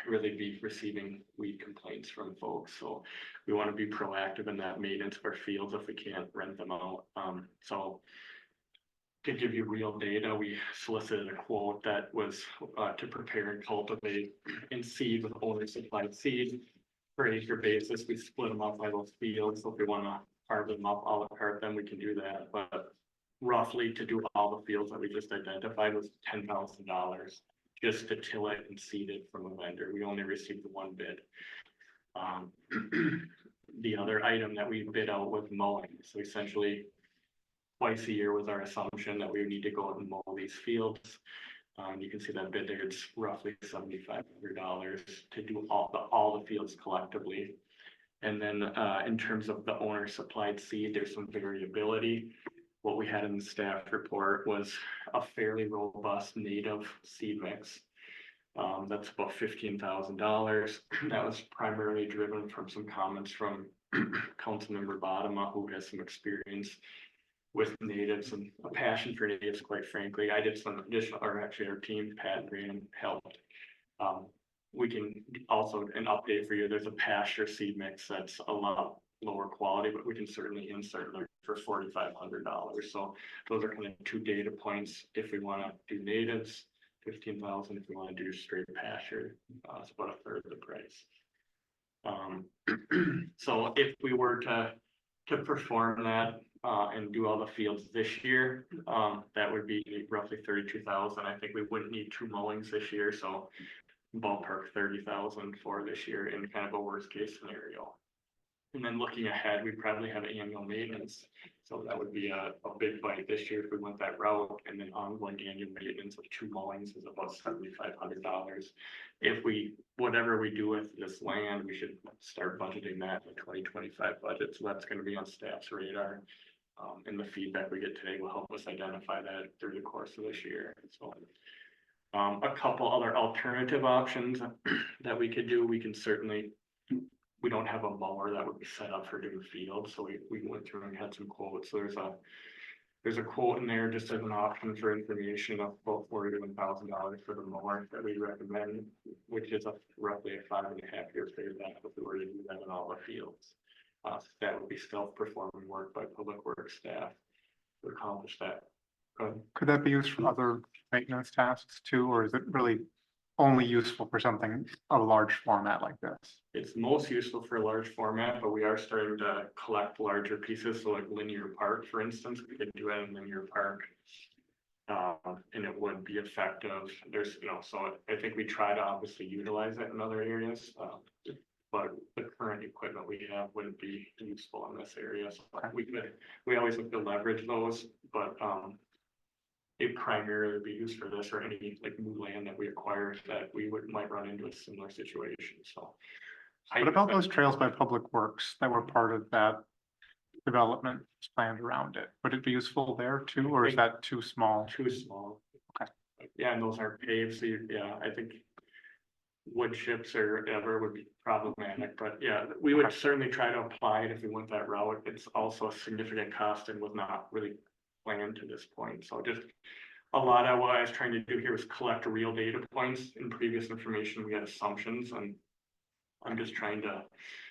really be receiving weed complaints from folks. So we want to be proactive in that maintenance of our fields if we can't rent them out. So to give you real data, we solicited a quote that was to prepare and cultivate and seed with owner supplied seed per acre basis. We split them up by those fields. So if we want to carve them up, a la carte, then we can do that. But roughly to do all the fields that we just identified was $10,000 just to till it and seed it from a vendor. We only received the 1 bid. The other item that we bid out was mowing. So essentially twice a year was our assumption that we would need to go out and mow these fields. You can see that bid there, it's roughly $7,500 to do all the fields collectively. And then in terms of the owner supplied seed, there's some variability. What we had in the staff report was a fairly robust native seed mix. That's about $15,000. That was primarily driven from some comments from Councilmember Bodema, who has some experience with natives and a passion for natives, quite frankly. I did some additional, or actually our team, Pat and Graham, helped. We can also, an update for you, there's a pasture seed mix that's a lot lower quality, but we can certainly insert them for $4,500. So those are kind of 2 data points. If we want to do natives, $15,000. If we want to do straight pasture, it's about 1/3 of the price. So if we were to perform that and do all the fields this year, that would be roughly $32,000. I think we wouldn't need 2 mowings this year, so ballpark $30,000 for this year in kind of a worst case scenario. And then looking ahead, we probably have annual maintenance. So that would be a big bite this year if we went that route. And then ongoing annual maintenance of 2 mowings is about $7,500. If whatever we do with this land, we should start budgeting that in the 2025 budget. So that's going to be on staff's radar. And the feedback we get today will help us identify that through the course of this year. So a couple other alternative options that we could do, we can certainly, we don't have a mower that would be set up for doing fields, so we went through and had some quotes. So there's a quote in there just as an option for information of about $40,000 to $1,000 for the mower that we recommend, which is roughly a 5.5 year payback if we were to do that in all the fields. That would be self-performing work by public works staff to accomplish that. Could that be used for other maintenance tasks too, or is it really only useful for something of a large format like this? It's most useful for a large format, but we are starting to collect larger pieces. So like linear park, for instance, we could do it in linear park. And it would be effective. There's, so I think we try to obviously utilize it in other areas. But the current equipment we have wouldn't be useful in this area. So we always look to leverage those, but it primarily be used for this or any like new land that we acquire that we might run into a similar situation, so. What about those trails by Public Works that were part of that development planned around it? Would it be useful there too, or is that too small? Too small. Okay. Yeah, and those aren't paved, so yeah, I think wood chips or whatever would be problematic, but yeah, we would certainly try to apply it if we went that route. It's also a significant cost and was not really planned to this point, so just a lot of what I was trying to do here was collect real data points. In previous information, we had assumptions, and I'm just trying to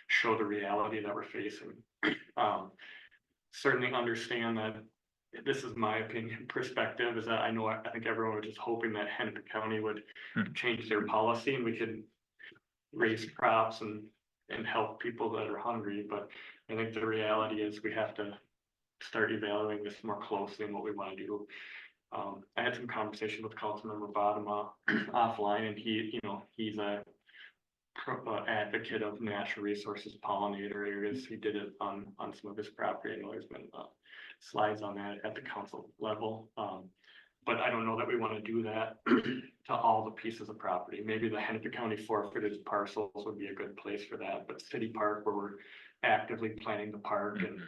show the reality that we're facing. Certainly understand that this is my opinion perspective, is that I think everyone was just hoping that Hennepin County would change their policy and we could raise crops and help people that are hungry. But I think the reality is we have to start evaluating this more closely and what we want to do. I had some conversation with Councilmember Bottom offline, and he's a advocate of natural resources pollinator areas. He did it on some of his property. I know there's been slides on that at the council level. But I don't know that we want to do that to all the pieces of property. Maybe the Hennepin County forfeited parcels would be a good place for that, but City Park, where we're actively planning the park and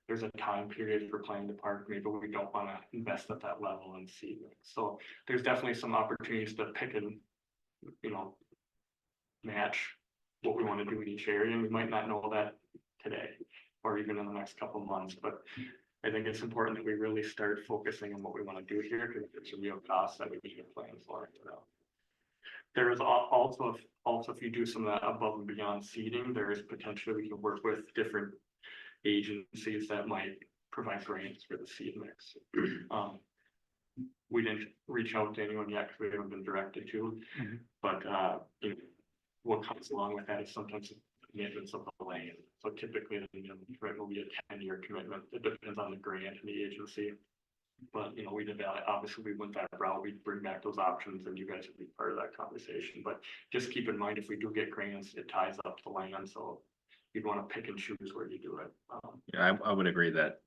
there's a time period for planning the park, maybe we don't want to invest at that level and see. So there's definitely some opportunities to pick and, match what we want to do in each area, and we might not know that today or even in the next couple of months, but I think it's important that we really start focusing on what we want to do here, because it's a real cost that we need to plan for. There is also if you do some of that above and beyond seeding, there is potentially we can work with different agencies that might provide grants for the seed mix. We didn't reach out to anyone yet because we haven't been directed to, but what comes along with that is sometimes commitments of the land. So typically the minimum commitment will be a 10-year commitment. It depends on the grant and the agency. But we'd evaluate, obviously we went that route, we'd bring back those options and you guys would be part of that conversation. But just keep in mind, if we do get grants, it ties up the land. So you'd want to pick and choose where you do it. Yeah, I would agree that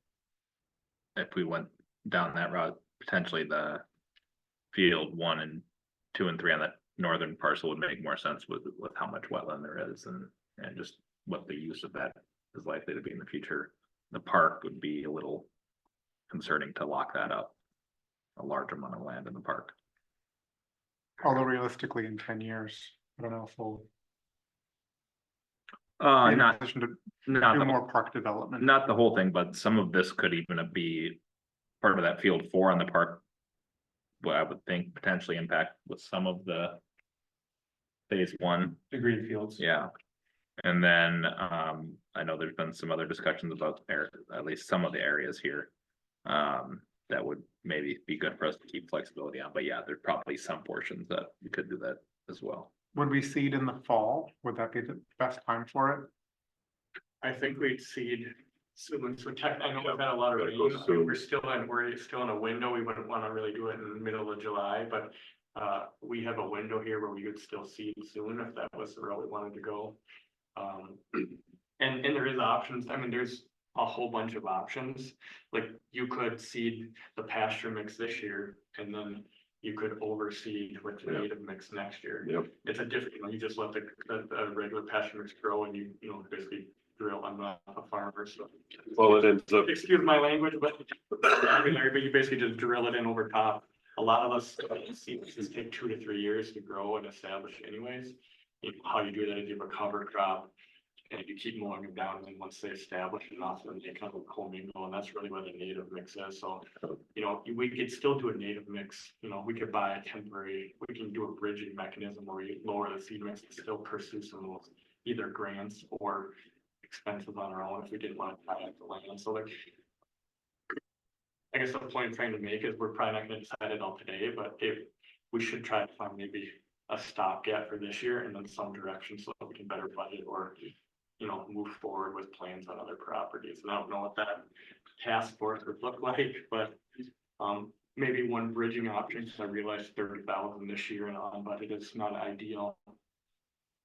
if we went down that route, potentially the field 1 and 2 and 3 on that northern parcel would make more sense with how much wetland there is and just what the use of that is likely to be in the future. The park would be a little concerning to lock that up, a large amount of land in the park. Although realistically in 10 years, I don't know if we'll Not do the, more park development. not the whole thing, but some of this could even be part of that field 4 on the park. What I would think potentially impact with some of the phase 1. The green fields. Yeah. And then I know there's been some other discussions about at least some of the areas here that would maybe be good for us to keep flexibility on. But yeah, there's probably some portions that we could do that as well. Would we seed in the fall? Would that be the best time for it? I think we'd seed soon. So I know we've had a lot of rain. We're still in a window. We wouldn't want to really do it in the middle of July, but we have a window here where we would still seed soon if that was the route we wanted to go. And there is options. I mean, there's a whole bunch of options. Like you could seed the pasture mix this year, and then you could overseed with the native mix next year. It's a different, you just let the regular pasture mix grow, and you basically drill. I'm not a farmer, so. Well, it ends up. Excuse my language, but you basically just drill it in over top. A lot of us seeds take 2 to 3 years to grow and establish anyways. How you do that is you have a cover crop and you keep mowing them down, and then once they establish enough, then they kind of commingle, and that's really where the native mix is. So, we could still do a native mix. We could buy a temporary, we can do a bridging mechanism where we lower the seed mix and still pursue some of those either grants or expenses on our own if we didn't want to buy up the land. So I guess the point I'm trying to make is we're probably not going to decide it all today, but we should try to find maybe a stopgap for this year and then some direction so that we can better budget or move forward with plans on other properties. And I don't know what that task force would look like, but maybe one bridging option, because I realized 30,000 this year and on budget is not ideal.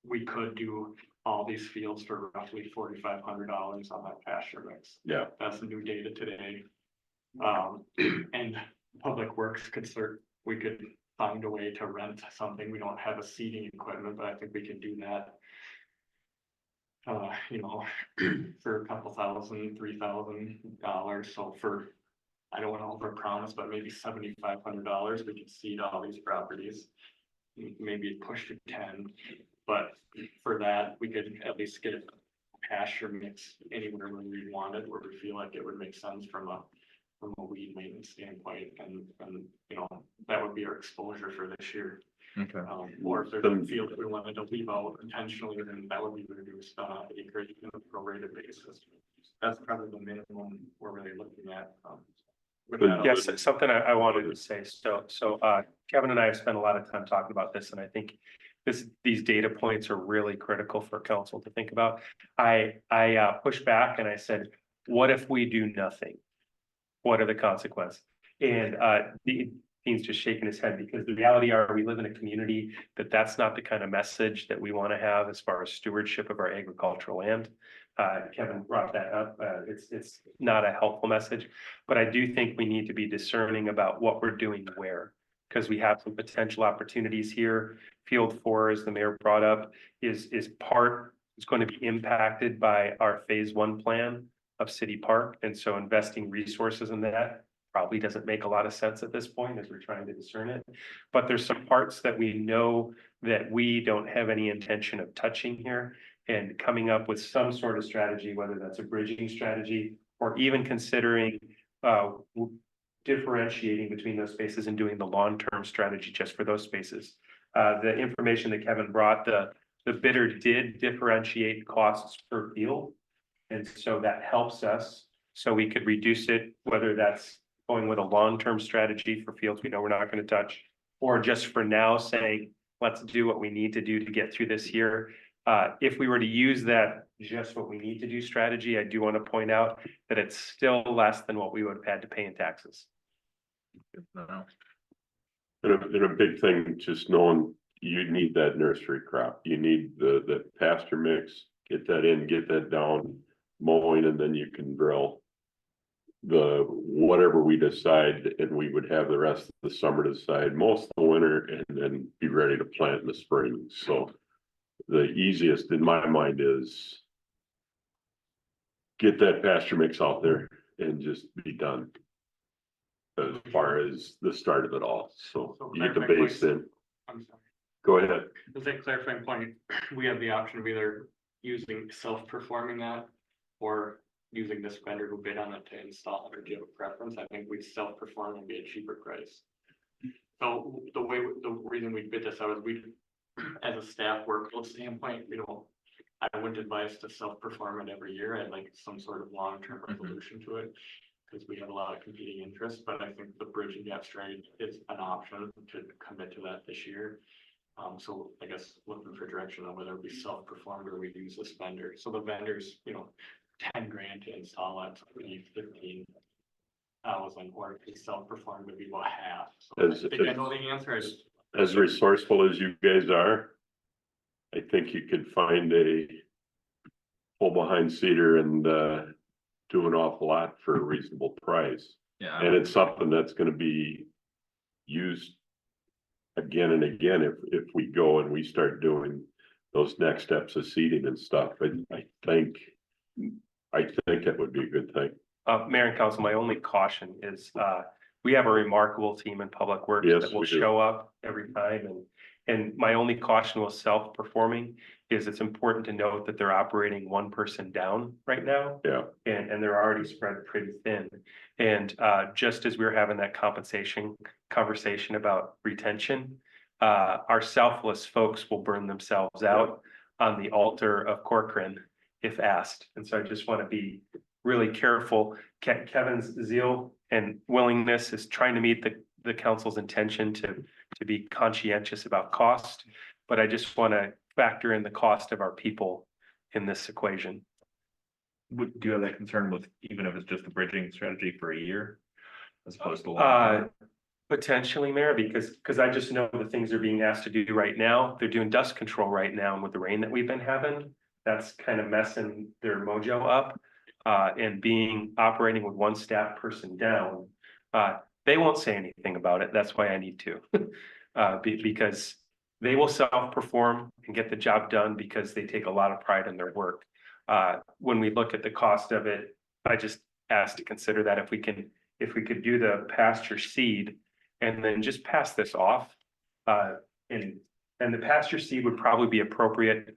We could do all these fields for roughly $4,500 on that pasture mix. Yeah. That's the new data today. And Public Works we could find a way to rent something. We don't have a seating equipment, but I think we can do that. For a couple thousand, $3,000. So I don't want to overpromise, but maybe $7,500, we could seed all these properties. Maybe push to 10, but for that, we could at least get a pasture mix anywhere where we want it, where we feel like it would make sense from a weed maintenance standpoint, and that would be our exposure for this year. Okay. Or if there's a field that we wanted to leave out intentionally, then that would be reduced acreage on a prorated basis. That's probably the minimum we're really looking at. Yes, something I wanted to say. So Kevin and I have spent a lot of time talking about this, and I think these data points are really critical for council to think about. I pushed back and I said, what if we do nothing? What are the consequences? And Dean's just shaking his head, because the reality are we live in a community that's not the kind of message that we want to have as far as stewardship of our agricultural land. Kevin brought that up. It's not a helpful message, but I do think we need to be discerning about what we're doing where, because we have some potential opportunities here. Field 4, as the mayor brought up, is going to be impacted by our phase 1 plan of City Park. And so investing resources in that probably doesn't make a lot of sense at this point as we're trying to discern it. But there's some parts that we know that we don't have any intention of touching here, and coming up with some sort of strategy, whether that's a bridging strategy or even considering differentiating between those spaces and doing the long-term strategy just for those spaces. The information that Kevin brought, the bidder did differentiate costs per field. And so that helps us, so we could reduce it, whether that's going with a long-term strategy for fields we know we're not going to touch, or just for now saying, let's do what we need to do to get through this year. If we were to use that just what we need to do strategy, I do want to point out that it's still less than what we would have had to pay in taxes. And a big thing, just knowing you need that nursery crop, you need the pasture mix, get that in, get that down, mowing, and then you can drill the whatever we decide, and we would have the rest of the summer to decide, most of the winter, and then be ready to plant in the spring. So the easiest in my mind is get that pasture mix out there and just be done as far as the start of it all. So you get the base in. I'm sorry. Go ahead. As a clarifying point, we have the option of either using self-performing that or using this vendor who bid on it to install it. Or do you have a preference? I think we self-perform and be a cheaper price. So the reason we bid this out is we, as a staff workload standpoint, I wouldn't advise to self-perform it every year. I'd like some sort of long-term resolution to it, because we have a lot of competing interests. But I think the bridging gap strategy is an option to commit to that this year. So I guess looking for direction on whether we self-performed or we use this vendor. So the vendor's, $10,000 to install it. So we need 15,000, or if we self-perform would be about half. So I think I know the answer. As resourceful as you guys are, I think you could find a pull behind cedar and do an awful lot for a reasonable price. Yeah. And it's something that's going to be used again and again if we go and we start doing those next steps of seeding and stuff. I think that would be a good thing. Mayor and Council, my only caution is we have a remarkable team in Public Works that will show up every time. And my only caution with self-performing is it's important to note that they're operating one person down right now. Yeah. And they're already spread pretty thin. And just as we're having that compensation conversation about retention, our selfless folks will burn themselves out on the altar of Corcoran if asked. And so I just want to be really careful. Kevin's zeal and willingness is trying to meet the council's intention to be conscientious about cost, but I just want to factor in the cost of our people in this equation. Do you have that concern with, even if it's just a bridging strategy for a year as opposed to long? Potentially, Mayor, because I just know the things they're being asked to do right now. They're doing dust control right now, and with the rain that we've been having, that's kind of messing their mojo up. And operating with one staff person down, They won't say anything about it. That's why I need to. Because they will self-perform and get the job done because they take a lot of pride in their work. When we look at the cost of it, I just asked to consider that if we could do the pasture seed and then just pass this off. And the pasture seed would probably be appropriate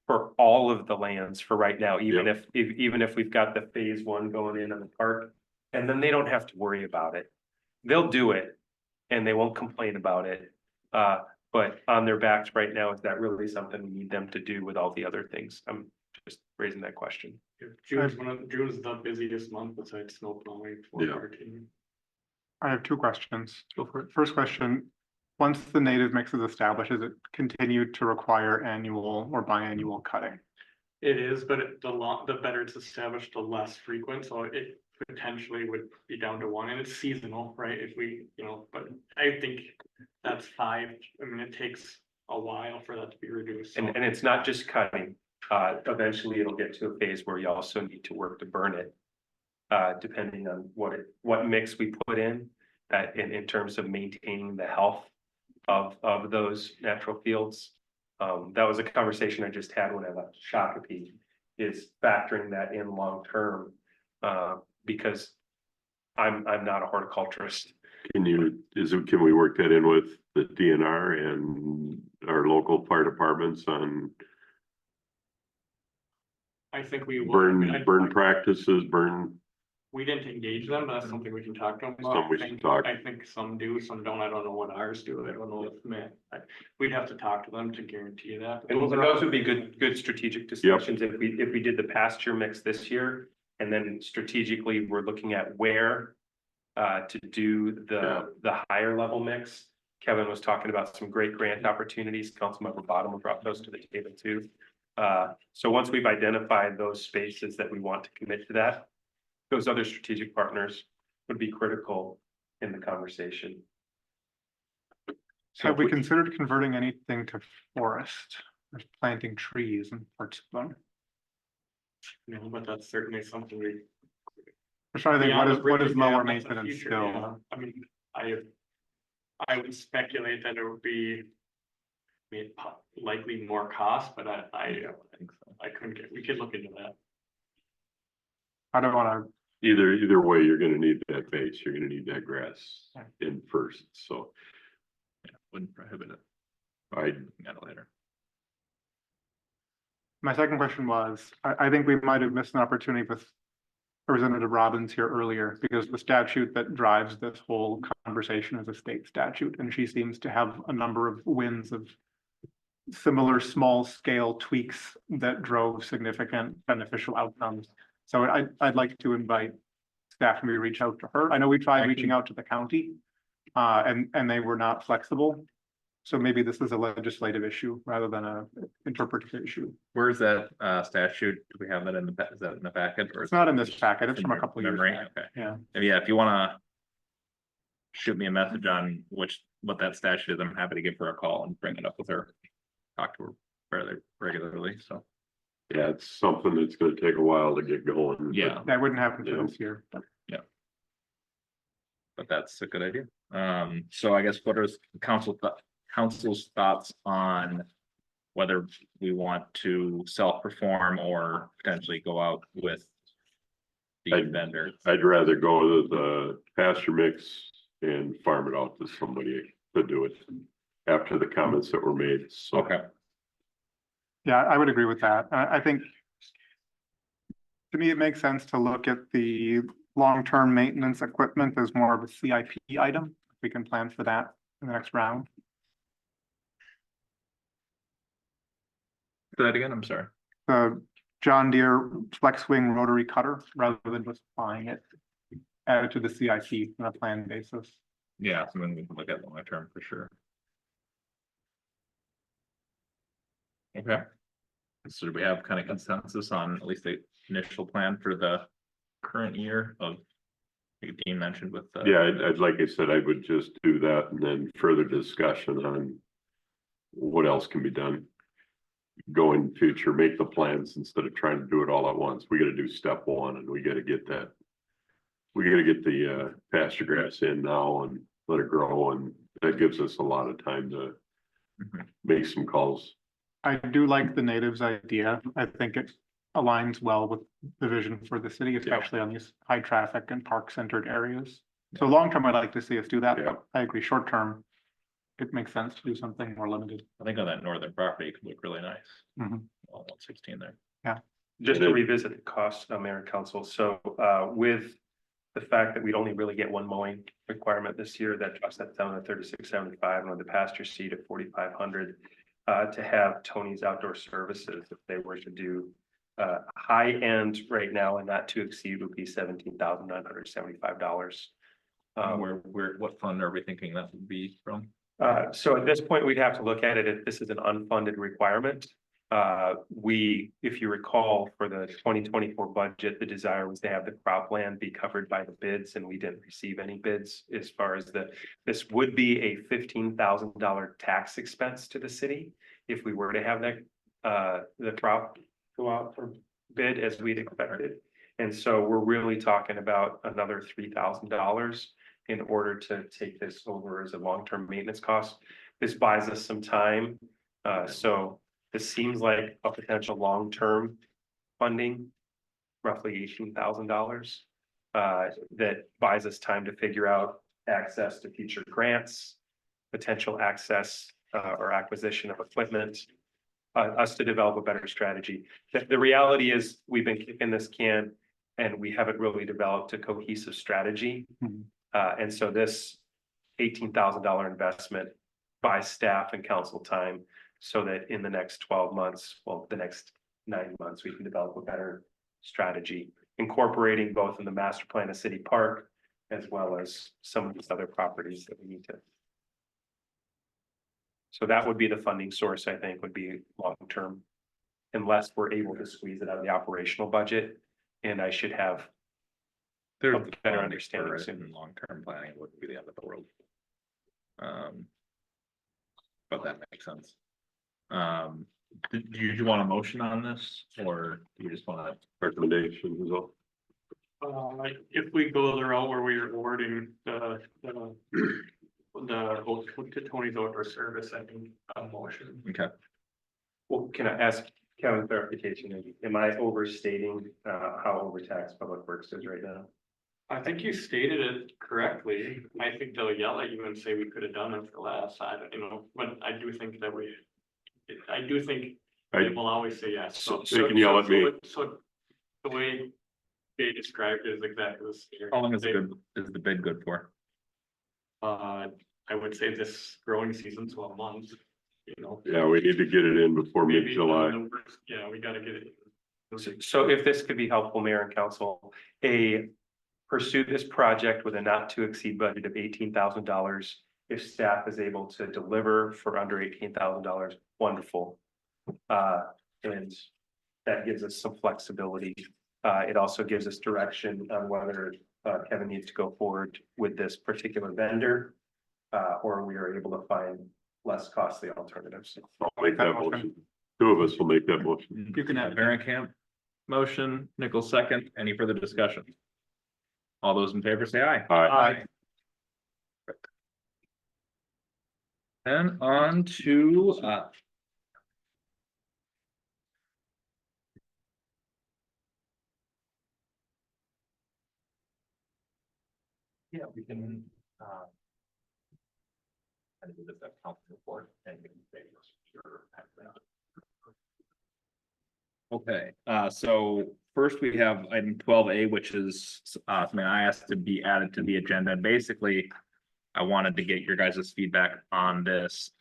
for all of the lands for right now, even if we've got the phase one going in the park. And then they don't have to worry about it. They'll do it and they won't complain about it. But on their backs right now, is that really something we need them to do with all the other things? I'm just raising that question. June's the busiest month besides snow plowing for Yeah. our team. I have two questions. Go for it. First question, once the native mix is established, is it continued to require annual or biannual cutting? It is, but the better it's established, the less frequent, so it potentially would be down to one, and it's seasonal, right? If we, but I think that's 5. I mean, it takes a while for that to be reduced. So. And it's not just cutting. Eventually it'll get to a phase where you also need to work to burn it. Depending on what mix we put in, that in terms of maintaining the health of those natural fields. That was a conversation I just had when I left Shakopee, is factoring that in long term. Because I'm not a horticulturist. Can we work that in with the DNR and our local fire departments on I think we will. burn practices, We didn't engage them, but that's something we can talk to them about. Some we should talk. I think some do, some don't. I don't know what ours do. I don't know if we'd have to talk to them to guarantee that. And those would be good strategic discussions if we did the pasture mix this year. And then strategically, we're looking at where to do the higher level mix. Kevin was talking about some great grant opportunities. Councilmember Bottom brought those to the table too. So once we've identified those spaces that we want to commit to that, those other strategic partners would be critical in the conversation. Have we considered converting anything to forest, or planting trees in parts of them? No, but that's certainly something we. I'm trying to think, Beyond the what is bridges, lower that's the maintenance future, still? yeah. I mean, I would speculate that it would be. Likely more cost, but I think so. We could look into that. I don't wanna, either way, you're gonna need that base, you're gonna need that grass in first, so. Yeah, wouldn't prohibit it. I Got it later. my second question was, I think we might have missed an opportunity with Representative Robbins here earlier, because the statute that drives this whole conversation is a state statute, and she seems to have a number of wins of similar small scale tweaks that drove significant beneficial outcomes. So I'd like to invite staff to maybe reach out to her. I know we tried reaching out to the county, and they were not flexible. So maybe this is a legislative issue rather than a interpretive issue. Where is that statute? Do we have that in is that in the packet or? It's not in this packet. It's from a couple of years Memory? back. Okay. Yeah. And yeah, if you wanna shoot me a message on what that statute is, I'm happy to give her a call and bring it up with her. Talk to her fairly regularly, so. yeah, it's something that's gonna take a while to get going. but Yeah. That wouldn't happen Yeah. for this year. But But that's a good idea. So I guess what are council's thoughts on whether we want to self-perform or potentially go out with the vendor? I'd rather go with the pasture mix and farm it out to somebody to do it after the comments that were made, so. Okay, yeah, I would agree with that. I think to me, it makes sense to look at the long-term maintenance equipment as more of a CIP item. We can plan for that in the next round. say that again, I'm sorry. The John Deere flex wing rotary cutter, rather than just buying it, added to the CIP on a planned basis. Yeah, something we can look at long term for sure. Okay. So do we have kind of consensus on at least the initial plan for the current year of, like Dean mentioned with the. Yeah, like I said, I would just do that and then further discussion on what else can be done. Go in future, make the plans instead of trying to do it all at once. We gotta do step one and we gotta get that we gotta get the pasture grass in now and let it grow, and that gives us a lot of time to Mhm. make some calls. I do like the natives idea. I think it aligns well with the vision for the city, especially on these high traffic and park centered areas. So long term, I'd like to see us do that. Yeah. I agree. Short term, it makes sense to do something more limited. I think on that northern property, it could look really nice. Mhm. On 116 there. Just And to then- revisit the cost, Mayor and Council, so with the fact that we'd only really get one mowing requirement this year, that drops that down to 3675, and with the pasture seed at 4500. To have Tony's Outdoor Services, if they were to do high end right now and not to exceed would be $17,975. What fund are we thinking that would be from? So at this point, we'd have to look at it if this is an unfunded requirement. If you recall, for the 2024 budget, the desire was to have the cropland be covered by the bids, and we didn't receive any bids as far as this would be a $15,000 tax expense to the city if we were to have that, the crop go out for bid as we'd expected. And so we're really talking about another $3,000 in order to take this over as a long-term maintenance cost. This buys us some time. So this seems like a potential long-term funding, roughly $18,000. That buys us time to figure out access to future grants, potential access or acquisition of equipment, us to develop a better strategy. The reality is, we've been kicking this can and we haven't really developed a cohesive strategy. Mhm. And so this $18,000 investment buys staff and council time so that in the next 12 months, well, the next 9 months, we can develop a better strategy, incorporating both in the master plan of City Park as well as some of these other properties that we need to. So that would be the funding source, I think, would be long-term, unless we're able to squeeze it out of the operational budget. And I should have There's a better funding understanding for it soon. in long-term planning, it wouldn't be the end of the world. But that makes sense. Do you want a motion on this, or do you just want Recommendations is all. If we go the route where we are awarding the to Tony's Outdoor Service, I think a motion. to? Okay, Well, can I ask Kevin clarification? Am I overstating how overtaxed Public Works is right now? I think you stated it correctly. I think they'll yell at you and say we could have done it for less. I don't, but I do think that they will always say yes. So They can yell at me. So the way they described it is exactly the same. how long is the bid good for? I would say this growing season, so a month, you know. Yeah, we need to get it in before Maybe mid-July. Yeah, we gotta get it. So if this could be helpful, Mayor and Council, pursue this project with a not to exceed budget of $18,000. If staff is able to deliver for under $18,000, wonderful. And that gives us some flexibility. It also gives us direction on whether Kevin needs to go forward with this particular vendor. Or we are able to find less costly alternatives. I'll make that motion. Two of us will make that motion. You can have- Camp motion, Nichols second. Any further discussion? All those in favor say aye. Aye. And on to yeah, we can kind of do this council report and we can say, sure. Okay, so first we have item 12A, which is something I asked to be added to the agenda. And basically, I wanted to get your guys' feedback on this.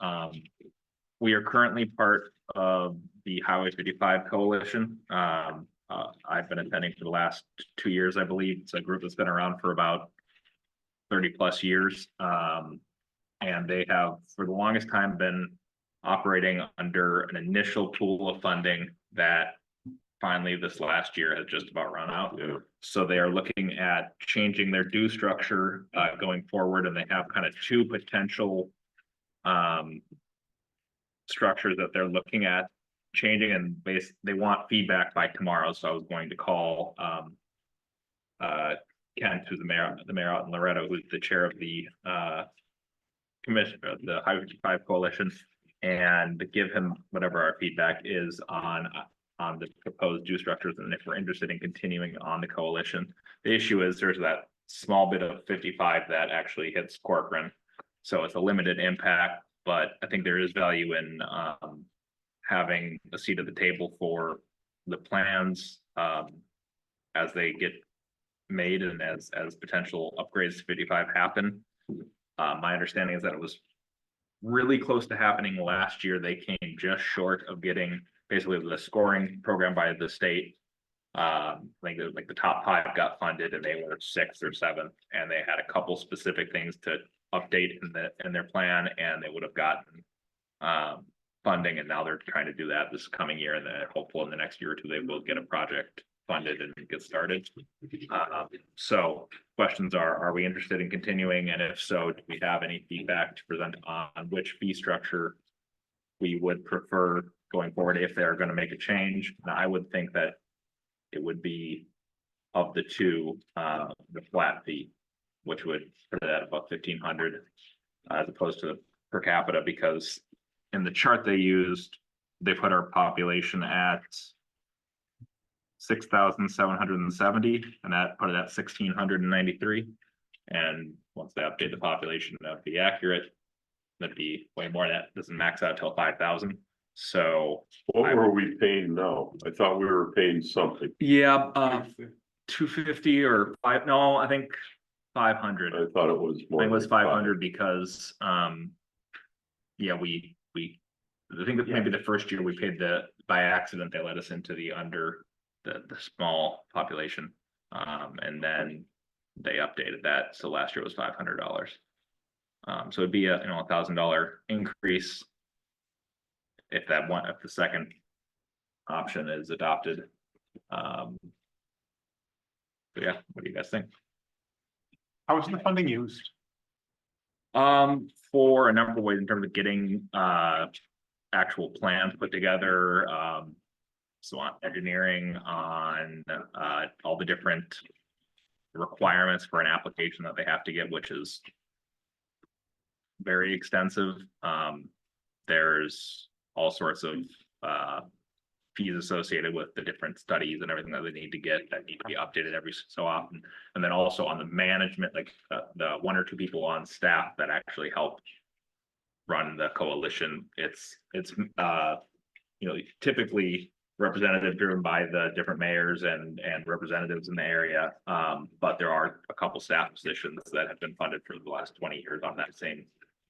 We are currently part of the Highway 55 Coalition. I've been attending for the last 2 years, I believe. It's a group that's been around for about 30+ years. And they have, for the longest time, been operating under an initial pool of funding that finally this last year has just about run out. Yeah. So they are looking at changing their due structure going forward, and they have kind of two potential structures that they're looking at changing, and they want feedback by tomorrow. So I was going to call Kent, who's the mayor out in Loretto, who's the chair of the commission, the Highway 55 Coalition, and give him whatever our feedback is on the proposed due structures and if we're interested in continuing on the coalition. The issue is there's that small bit of 55 that actually hits Corcoran. So it's a limited impact, but I think there is value in having a seat at the table for the plans as they get made and as potential upgrades to 55 happen. My understanding is that it was really close to happening last year. They came just short of getting basically the scoring program by the state. I think it was like the top 5 got funded and they were 6th or 7th, and they had a couple specific things to update in their plan, and they would have gotten funding, and now they're trying to do that this coming year, and then hopefully in the next year or two they will get a project funded and get started. So questions are we interested in continuing, and if so, do we have any feedback to present on which fee structure we would prefer going forward if they're going to make a change? Now, I would think that it would be of the two, the flat fee, which would put it at about 1,500 as opposed to per capita, because in the chart they used, they put our population at 6,770, and that put it at 1,693. And once they update the population, that'd be accurate. That'd be way more. That doesn't max out till 5,000. So What were we paying now? I thought we were paying something. yeah, 250 or 5. No, I think 500. I thought it was more. I think it was than 500 because yeah, we I think that maybe the first year we paid by accident they let us into the under the small population, and then they updated that, so last year was $500. So it'd be a $1,000 increase if the second option is adopted. So yeah, what do you guys think? How was the funding used? For a number of ways in terms of getting actual plans put together, so on engineering, on all the different requirements for an application that they have to get, which is very extensive. There's all sorts of fees associated with the different studies and everything that they need to get that need to be updated every so often. And then also on the management, like the 1 or 2 people on staff that actually help run the coalition. It's typically representative driven by the different mayors and representatives in the area. But there are a couple staff positions that have been funded for the last 20 years on that same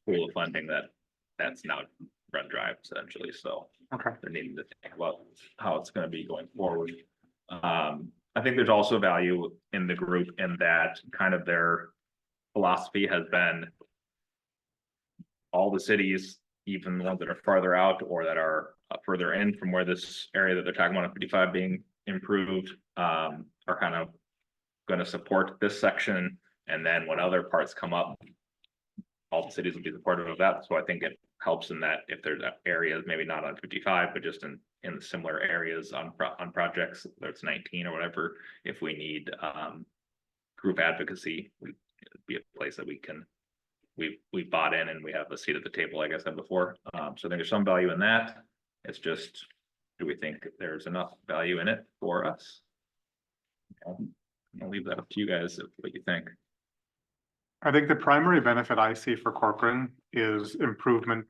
pool of funding that's now run dry essentially. So Okay. they're needing to think about how it's going to be going forward. I think there's also value in the group in that kind of their philosophy has been all the cities, even the ones that are farther out or that are further in from where this area that they're talking about 55 being improved, are kind of going to support this section. And then when other parts come up, all the cities will be supportive of that. So I think it helps in that if there's areas, maybe not on 55, but just in the similar areas on projects, whether it's 19 or whatever, if we need group advocacy, it'd be a place that we bought in and we have a seat at the table, like I said before. So I think there's some value in that. It's just, do we think there's enough value in it for us? I'll leave that up to you guys, what you think. I think the primary benefit I see for Corcoran is improvement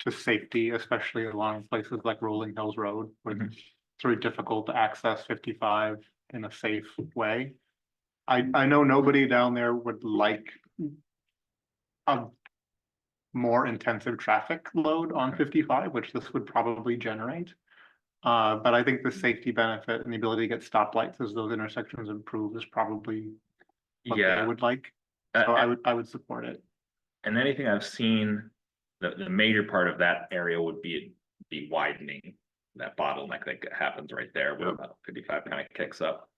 to safety, especially along places like Rolling Hills Road, where it's very difficult to access 55 in a safe way. I know nobody down there would like a more intensive traffic load on 55, which this would probably generate. But I think the safety benefit and the ability to get stoplights as those intersections improve is probably what they would like. So I would support it. And anything I've seen, the major part of that area would be widening that bottleneck that happens right there where 55 kind of kicks up.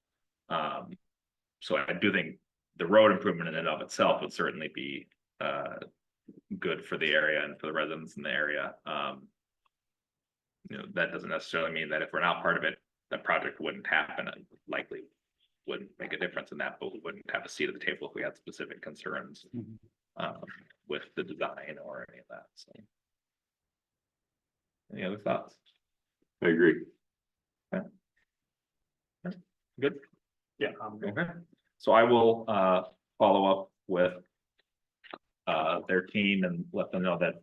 So I do think the road improvement in and of itself would certainly be good for the area and for the residents in the area. That doesn't necessarily mean that if we're not part of it, that project wouldn't happen. Likely wouldn't make a difference in that, but we wouldn't have a seat at the table if we had specific concerns. With the design or any of that, so. Any other thoughts? I agree. Good. Yeah. Okay, so I will follow up with their team and let them know that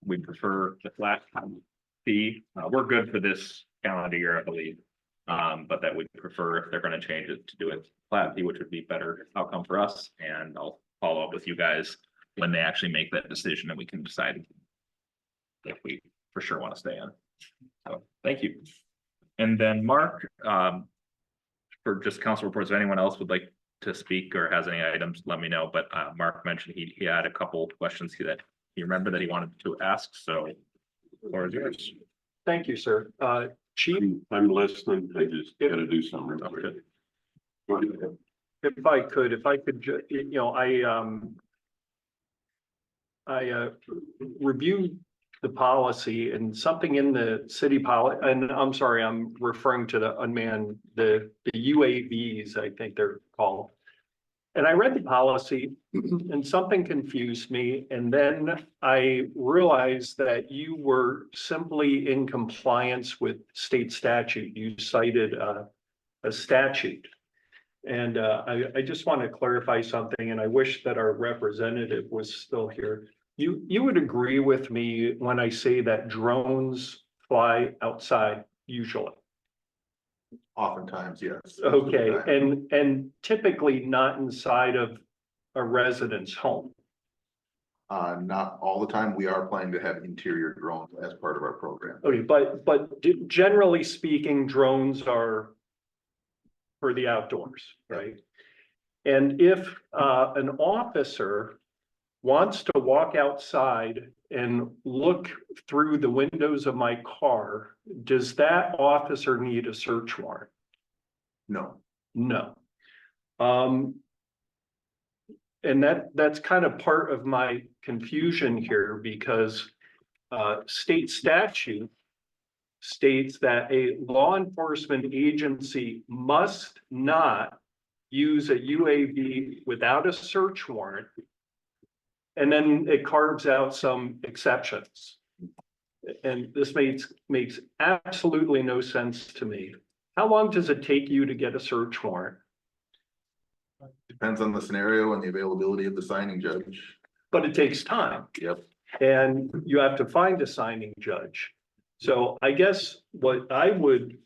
we prefer the flat fee. We're good for this calendar year, I believe. But that we prefer if they're gonna change it to do it flat fee, which would be better outcome for us, and I'll follow up with you guys when they actually make that decision and we can decide if we for sure want to stay on. So, thank you. And then Mark, for just council reports, if anyone else would like to speak or has any items, let me know. But Mark mentioned he had a couple questions that he remembered that he wanted to ask. So, floor is yours. Thank you, sir. Chief, I'm listening. I just gotta do something. Okay. Go ahead. if I could, I reviewed the policy and something in the city policy, and I'm sorry, I'm referring to the unmanned, the UAVs, I think they're called. And I read the policy and something confused me. And then I realized that you were simply in compliance with state statute. You cited a statute. And I just want to clarify something, and I wish that our representative was still here. You would agree with me when I say that drones fly outside usually? Oftentimes, yes. Okay, and typically not inside of a resident's home. Not all the time. We are planning to have interior drones as part of our program. Okay, but generally speaking, drones are for the outdoors, right? And if an officer wants to walk outside and look through the windows of my car, does that officer need a search warrant? No. No. And that's kind of part of my confusion here, because state statute states that a law enforcement agency must not use a UAV without a search warrant. And then it carves out some exceptions. And this makes absolutely no sense to me. How long does it take you to get a search warrant? Depends on the scenario and the availability of the signing judge. But it takes time. Yep. And you have to find a signing judge. So I guess what I would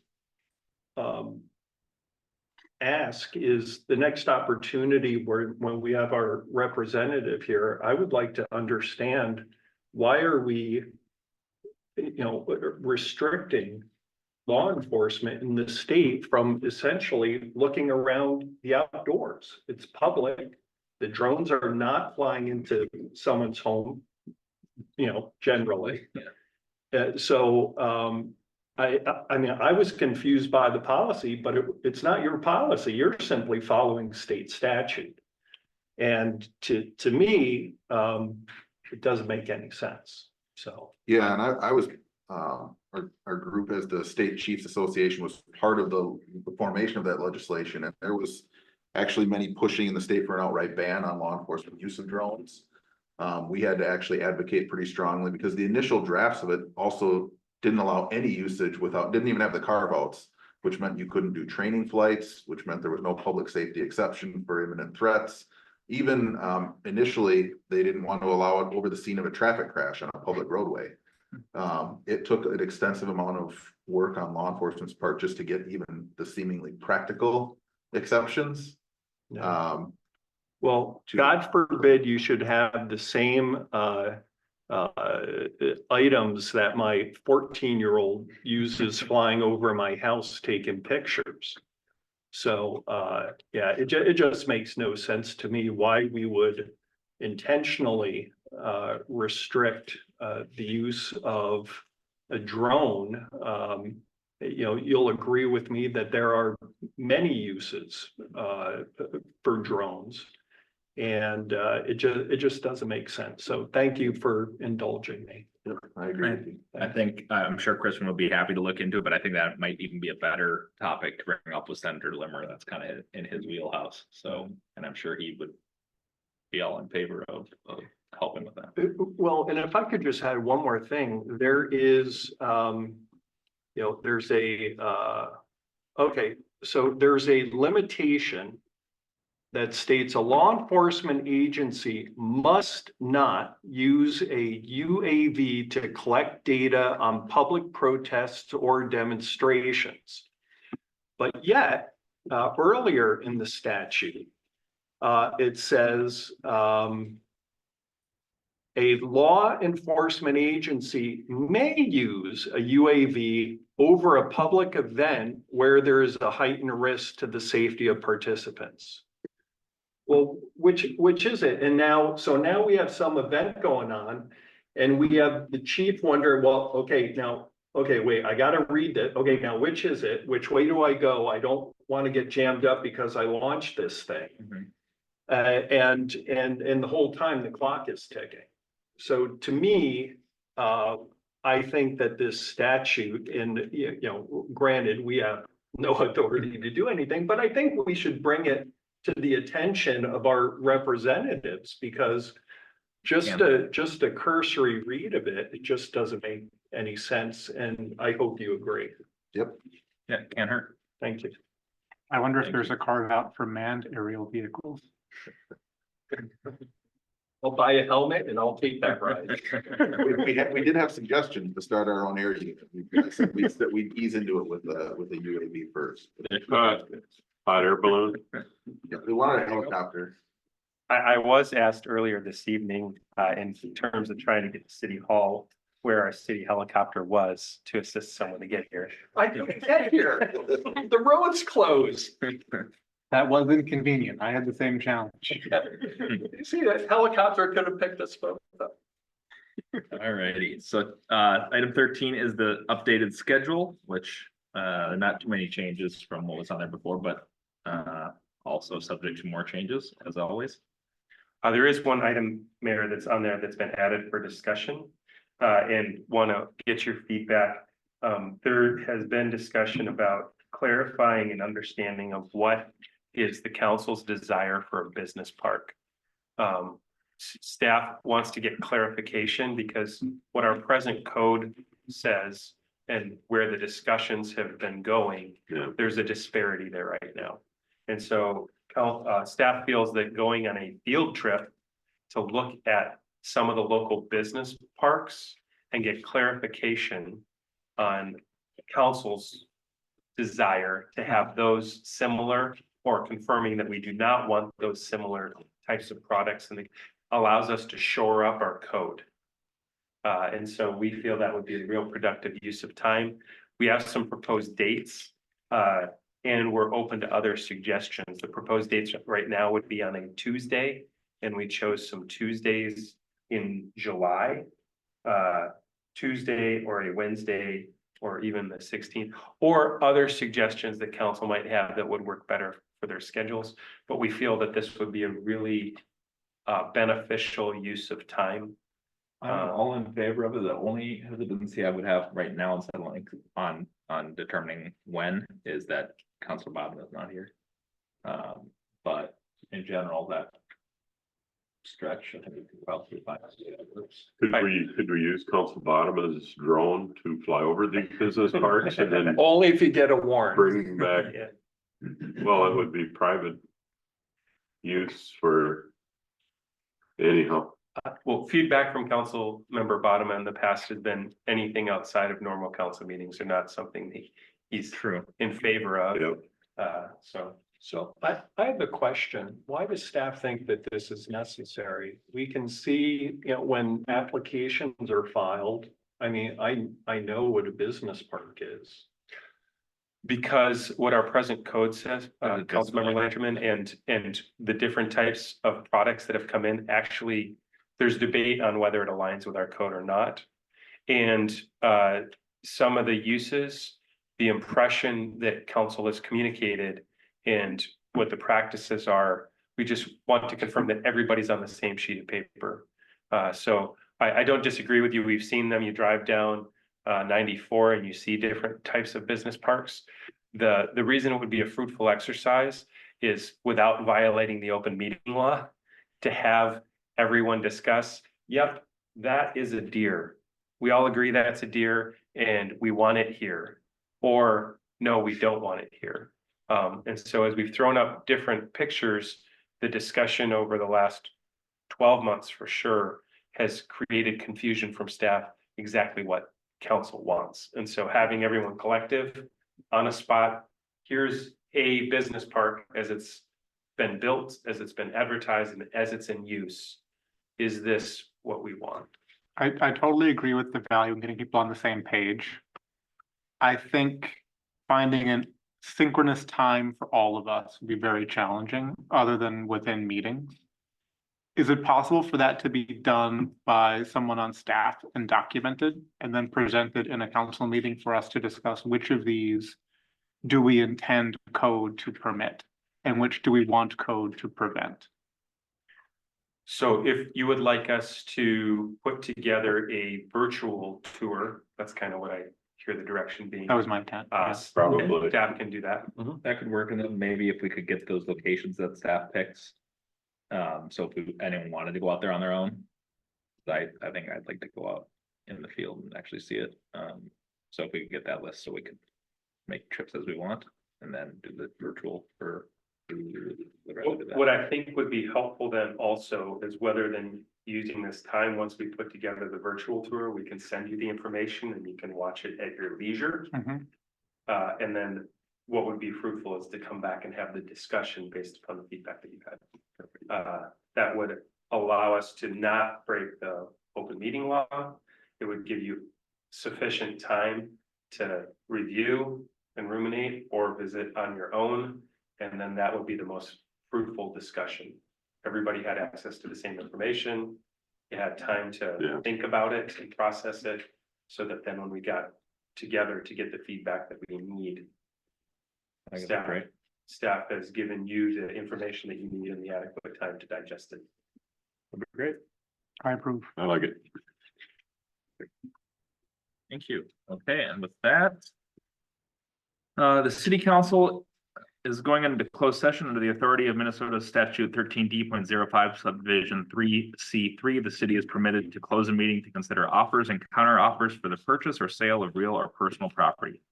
ask is the next opportunity when we have our representative here, I would like to understand, why are we, restricting law enforcement in the state from essentially looking around the outdoors? It's public. The drones are not flying into someone's home, generally. I mean, I was confused by the policy, but it's not your policy. You're simply following state statute. And to me, it doesn't make any sense. So. Yeah, and I was, our group as the State Chiefs Association was part of the formation of that legislation. And there was actually many pushing in the state for an outright ban on law enforcement use of drones. We had to actually advocate pretty strongly, because the initial drafts of it also didn't allow any usage didn't even have the carve outs, which meant you couldn't do training flights, which meant there was no public safety exception for imminent threats. Even initially, they didn't want to allow it over the scene of a traffic crash on a public roadway. It took an extensive amount of work on law enforcement's part just to get even the seemingly practical exceptions. Well, God forbid you should have the same items that my 14-year-old uses flying over my house taking pictures. So yeah, it just makes no sense to me why we would intentionally restrict the use of a drone. You'll agree with me that there are many uses for drones. And it just doesn't make sense. So thank you for indulging me. I agree with you. I think, I'm sure Kristen would be happy to look into it, but I think that might even be a better topic to bring up with Senator Limmer. That's kind of in his wheelhouse. So, and I'm sure he would be all in favor of helping with that. Well, and if I could just add one more thing, there is, there's there's a limitation that states a law enforcement agency must not use a UAV to collect data on public protests or demonstrations. But yet, earlier in the statute, it says, a law enforcement agency may use a UAV over a public event where there is a heightened risk to the safety of participants. Well, which is it? And now we have some event going on and we have the chief wondering, well, wait, I gotta read it. Okay, now which is it? Which way do I go? I don't want to get jammed up because I launched this thing. And the whole time the clock is ticking. So to me, I think that this statute, and granted, we have no authority to do anything, but I think we should bring it to the attention of our representatives, because just a cursory read of it, it just doesn't make any sense. And I hope you agree. Yep. Yeah, can't hurt. Thank you. I wonder if Thank there's a carve out for manned aerial vehicles. I'll buy a helmet and I'll take that ride. We did have suggestions to start our own air unit. That we ease into it with a UAV first. Hot air balloon. Yeah, we wanted a helicopter. I was asked earlier this evening, in terms of trying to get to City Hall, where our city helicopter was to assist someone to get here. I couldn't get here. The road's closed. That was inconvenient. I had the same challenge. You see, that helicopter could have picked us both up. All righty. So, item 13 is the updated schedule, which, not too many changes from what was on there before, but, also subject to more changes as always. There is one item, Mayor, that's on there that's been added for discussion, and want to get your feedback. There has been discussion about clarifying and understanding of what is the council's desire for a business park. Staff wants to get clarification because what our present code says and where the discussions have been going, there's a disparity there right now. And so staff feels that going on a field trip to look at some of the local business parks and get clarification on council's desire to have those similar, or confirming that we do not want those similar types of products, and it allows us to shore up our code. And so we feel that would be a real productive use of time. We have some proposed dates, and we're open to other suggestions. The proposed dates right now would be on a Tuesday, and we chose some Tuesdays in July, Tuesday or a Wednesday, or even the 16th, or other suggestions that council might have that would work better for their schedules. But we feel that this would be a really beneficial use of time. I'm all in favor of it. The only hesitancy I would have right now instead of on determining when is that Councilor Bob is not here. But in general, that stretch, I think we could probably find. Could we use Council Bottom's drone to fly over these business parks and then Only if you get a warrant. bring back? Yeah. Well, it would be private use for anyhow. Well, feedback from council member Bottom in the past has been anything outside of normal council meetings are not something that he's in favor of. Yep. So I have a question. Why does staff think that this is necessary? We can see, when applications are filed, I mean, I know what a business park is. because what our present code says, Councilmember Lanterman, and the different types of products that have come in, actually, there's debate on whether it aligns with our code or not. And some of the uses, the impression that council has communicated and what the practices are, we just want to confirm that everybody's on the same sheet of paper. So I don't disagree with you. We've seen them. You drive down 94 and you see different types of business parks. The reason it would be a fruitful exercise is without violating the open meeting law, to have everyone discuss, yep, that is a deer. We all agree that's a deer and we want it here. Or no, we don't want it here. And so as we've thrown up different pictures, the discussion over the last 12 months for sure has created confusion from staff exactly what council wants. And so having everyone collective on a spot, here's a business park as it's been built, as it's been advertised, and as it's in use. Is this what we want? I totally agree with the value of getting people on the same page. I think finding a synchronous time for all of us would be very challenging, other than within meetings. Is it possible for that to be done by someone on staff and documented and then presented in a council meeting for us to discuss which of these do we intend code to permit and which do we want code to prevent? So if you would like us to put together a virtual tour, that's kind of what I hear the direction being. That was my intent. Probably. Staff can do that. That could work, and then maybe if we could get those locations that staff picks. So if anyone wanted to go out there on their own, I think I'd like to go out in the field and actually see it. So if we could get that list, so we could make trips as we want, and then do the virtual for. What I think would be helpful then also is whether then using this time, once we put together the virtual tour, we can send you the information and you can watch it at your leisure. And then what would be fruitful is to come back and have the discussion based upon the feedback that you've had. That would allow us to not break the open meeting law. It would give you sufficient time to review and ruminate or visit on your own. And then that would be the most fruitful discussion. Everybody had access to the same information. You had time to think about it and process it, so that then when we got together to get the feedback that we need, staff has given you the information that you need and the adequate time to digest it. That'd be great. I approve. I like it. Thank you. Okay, and with that, the city council is going into closed session under the authority of Minnesota statute 13D.05 subdivision 3C3. The city is permitted to close a meeting to consider offers and counter offers for the purchase or sale of real or personal property.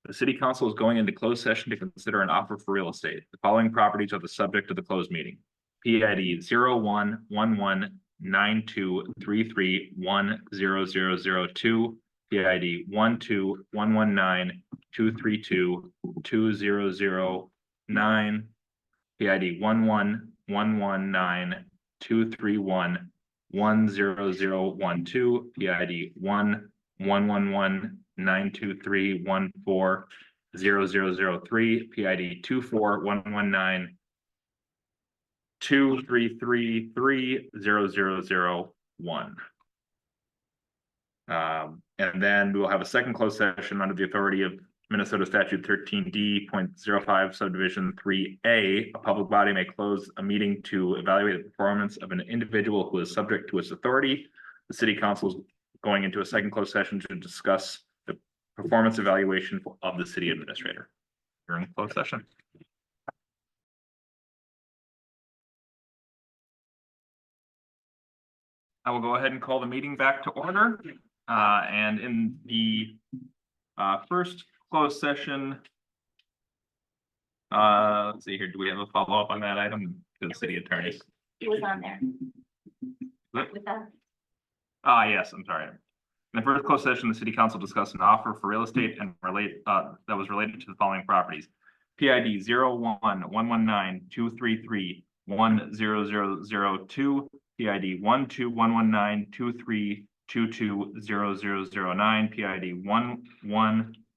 The city council is going into closed session to consider an offer for real estate. The following properties are the subject of the closed meeting. PID 01119233100002, PID 1211923220009, PID 1119231100012, PID 1111923140003, PID 2411923330001. And then we will have a second closed session under the authority of Minnesota statute 13D.05 subdivision 3A. A public body may close a meeting to evaluate the performance of an individual who is subject to its authority. The city council is going into a second closed session to discuss the performance evaluation of the city administrator. We're in closed session. I will go ahead and call the meeting back to order. And in the first closed session, let's see here, do we have a follow-up on that item to the city attorney? It was on there. What? With that. Yes, I'm sorry. In the first closed session, the city council discussed an offer for real estate and that was related to the following properties. PID 01119233100002, PID 1211923220009, PID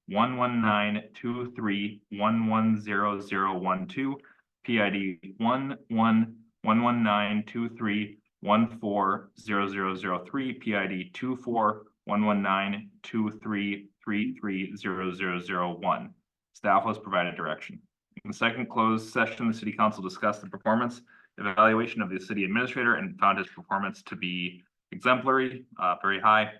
1111923110012, PID 1111923140003, PID 2411923330001. Staff was provided direction. In the second closed session, the city council discussed the performance evaluation of the city administrator and found his performance to be exemplary, very high.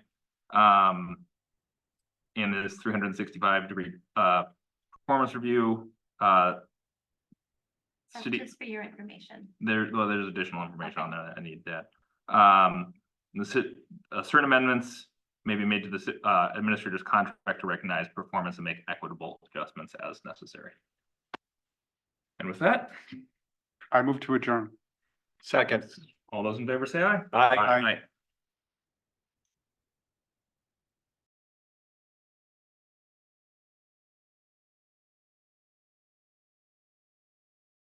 In this 365-degree performance review, That's city, just for your information. there's additional information on there. I need that. Certain amendments may be made to the administrator's contract to recognize performance and make equitable adjustments as necessary. And with that, I move to adjourn. Second. all those in favor say aye. Aye. Aye.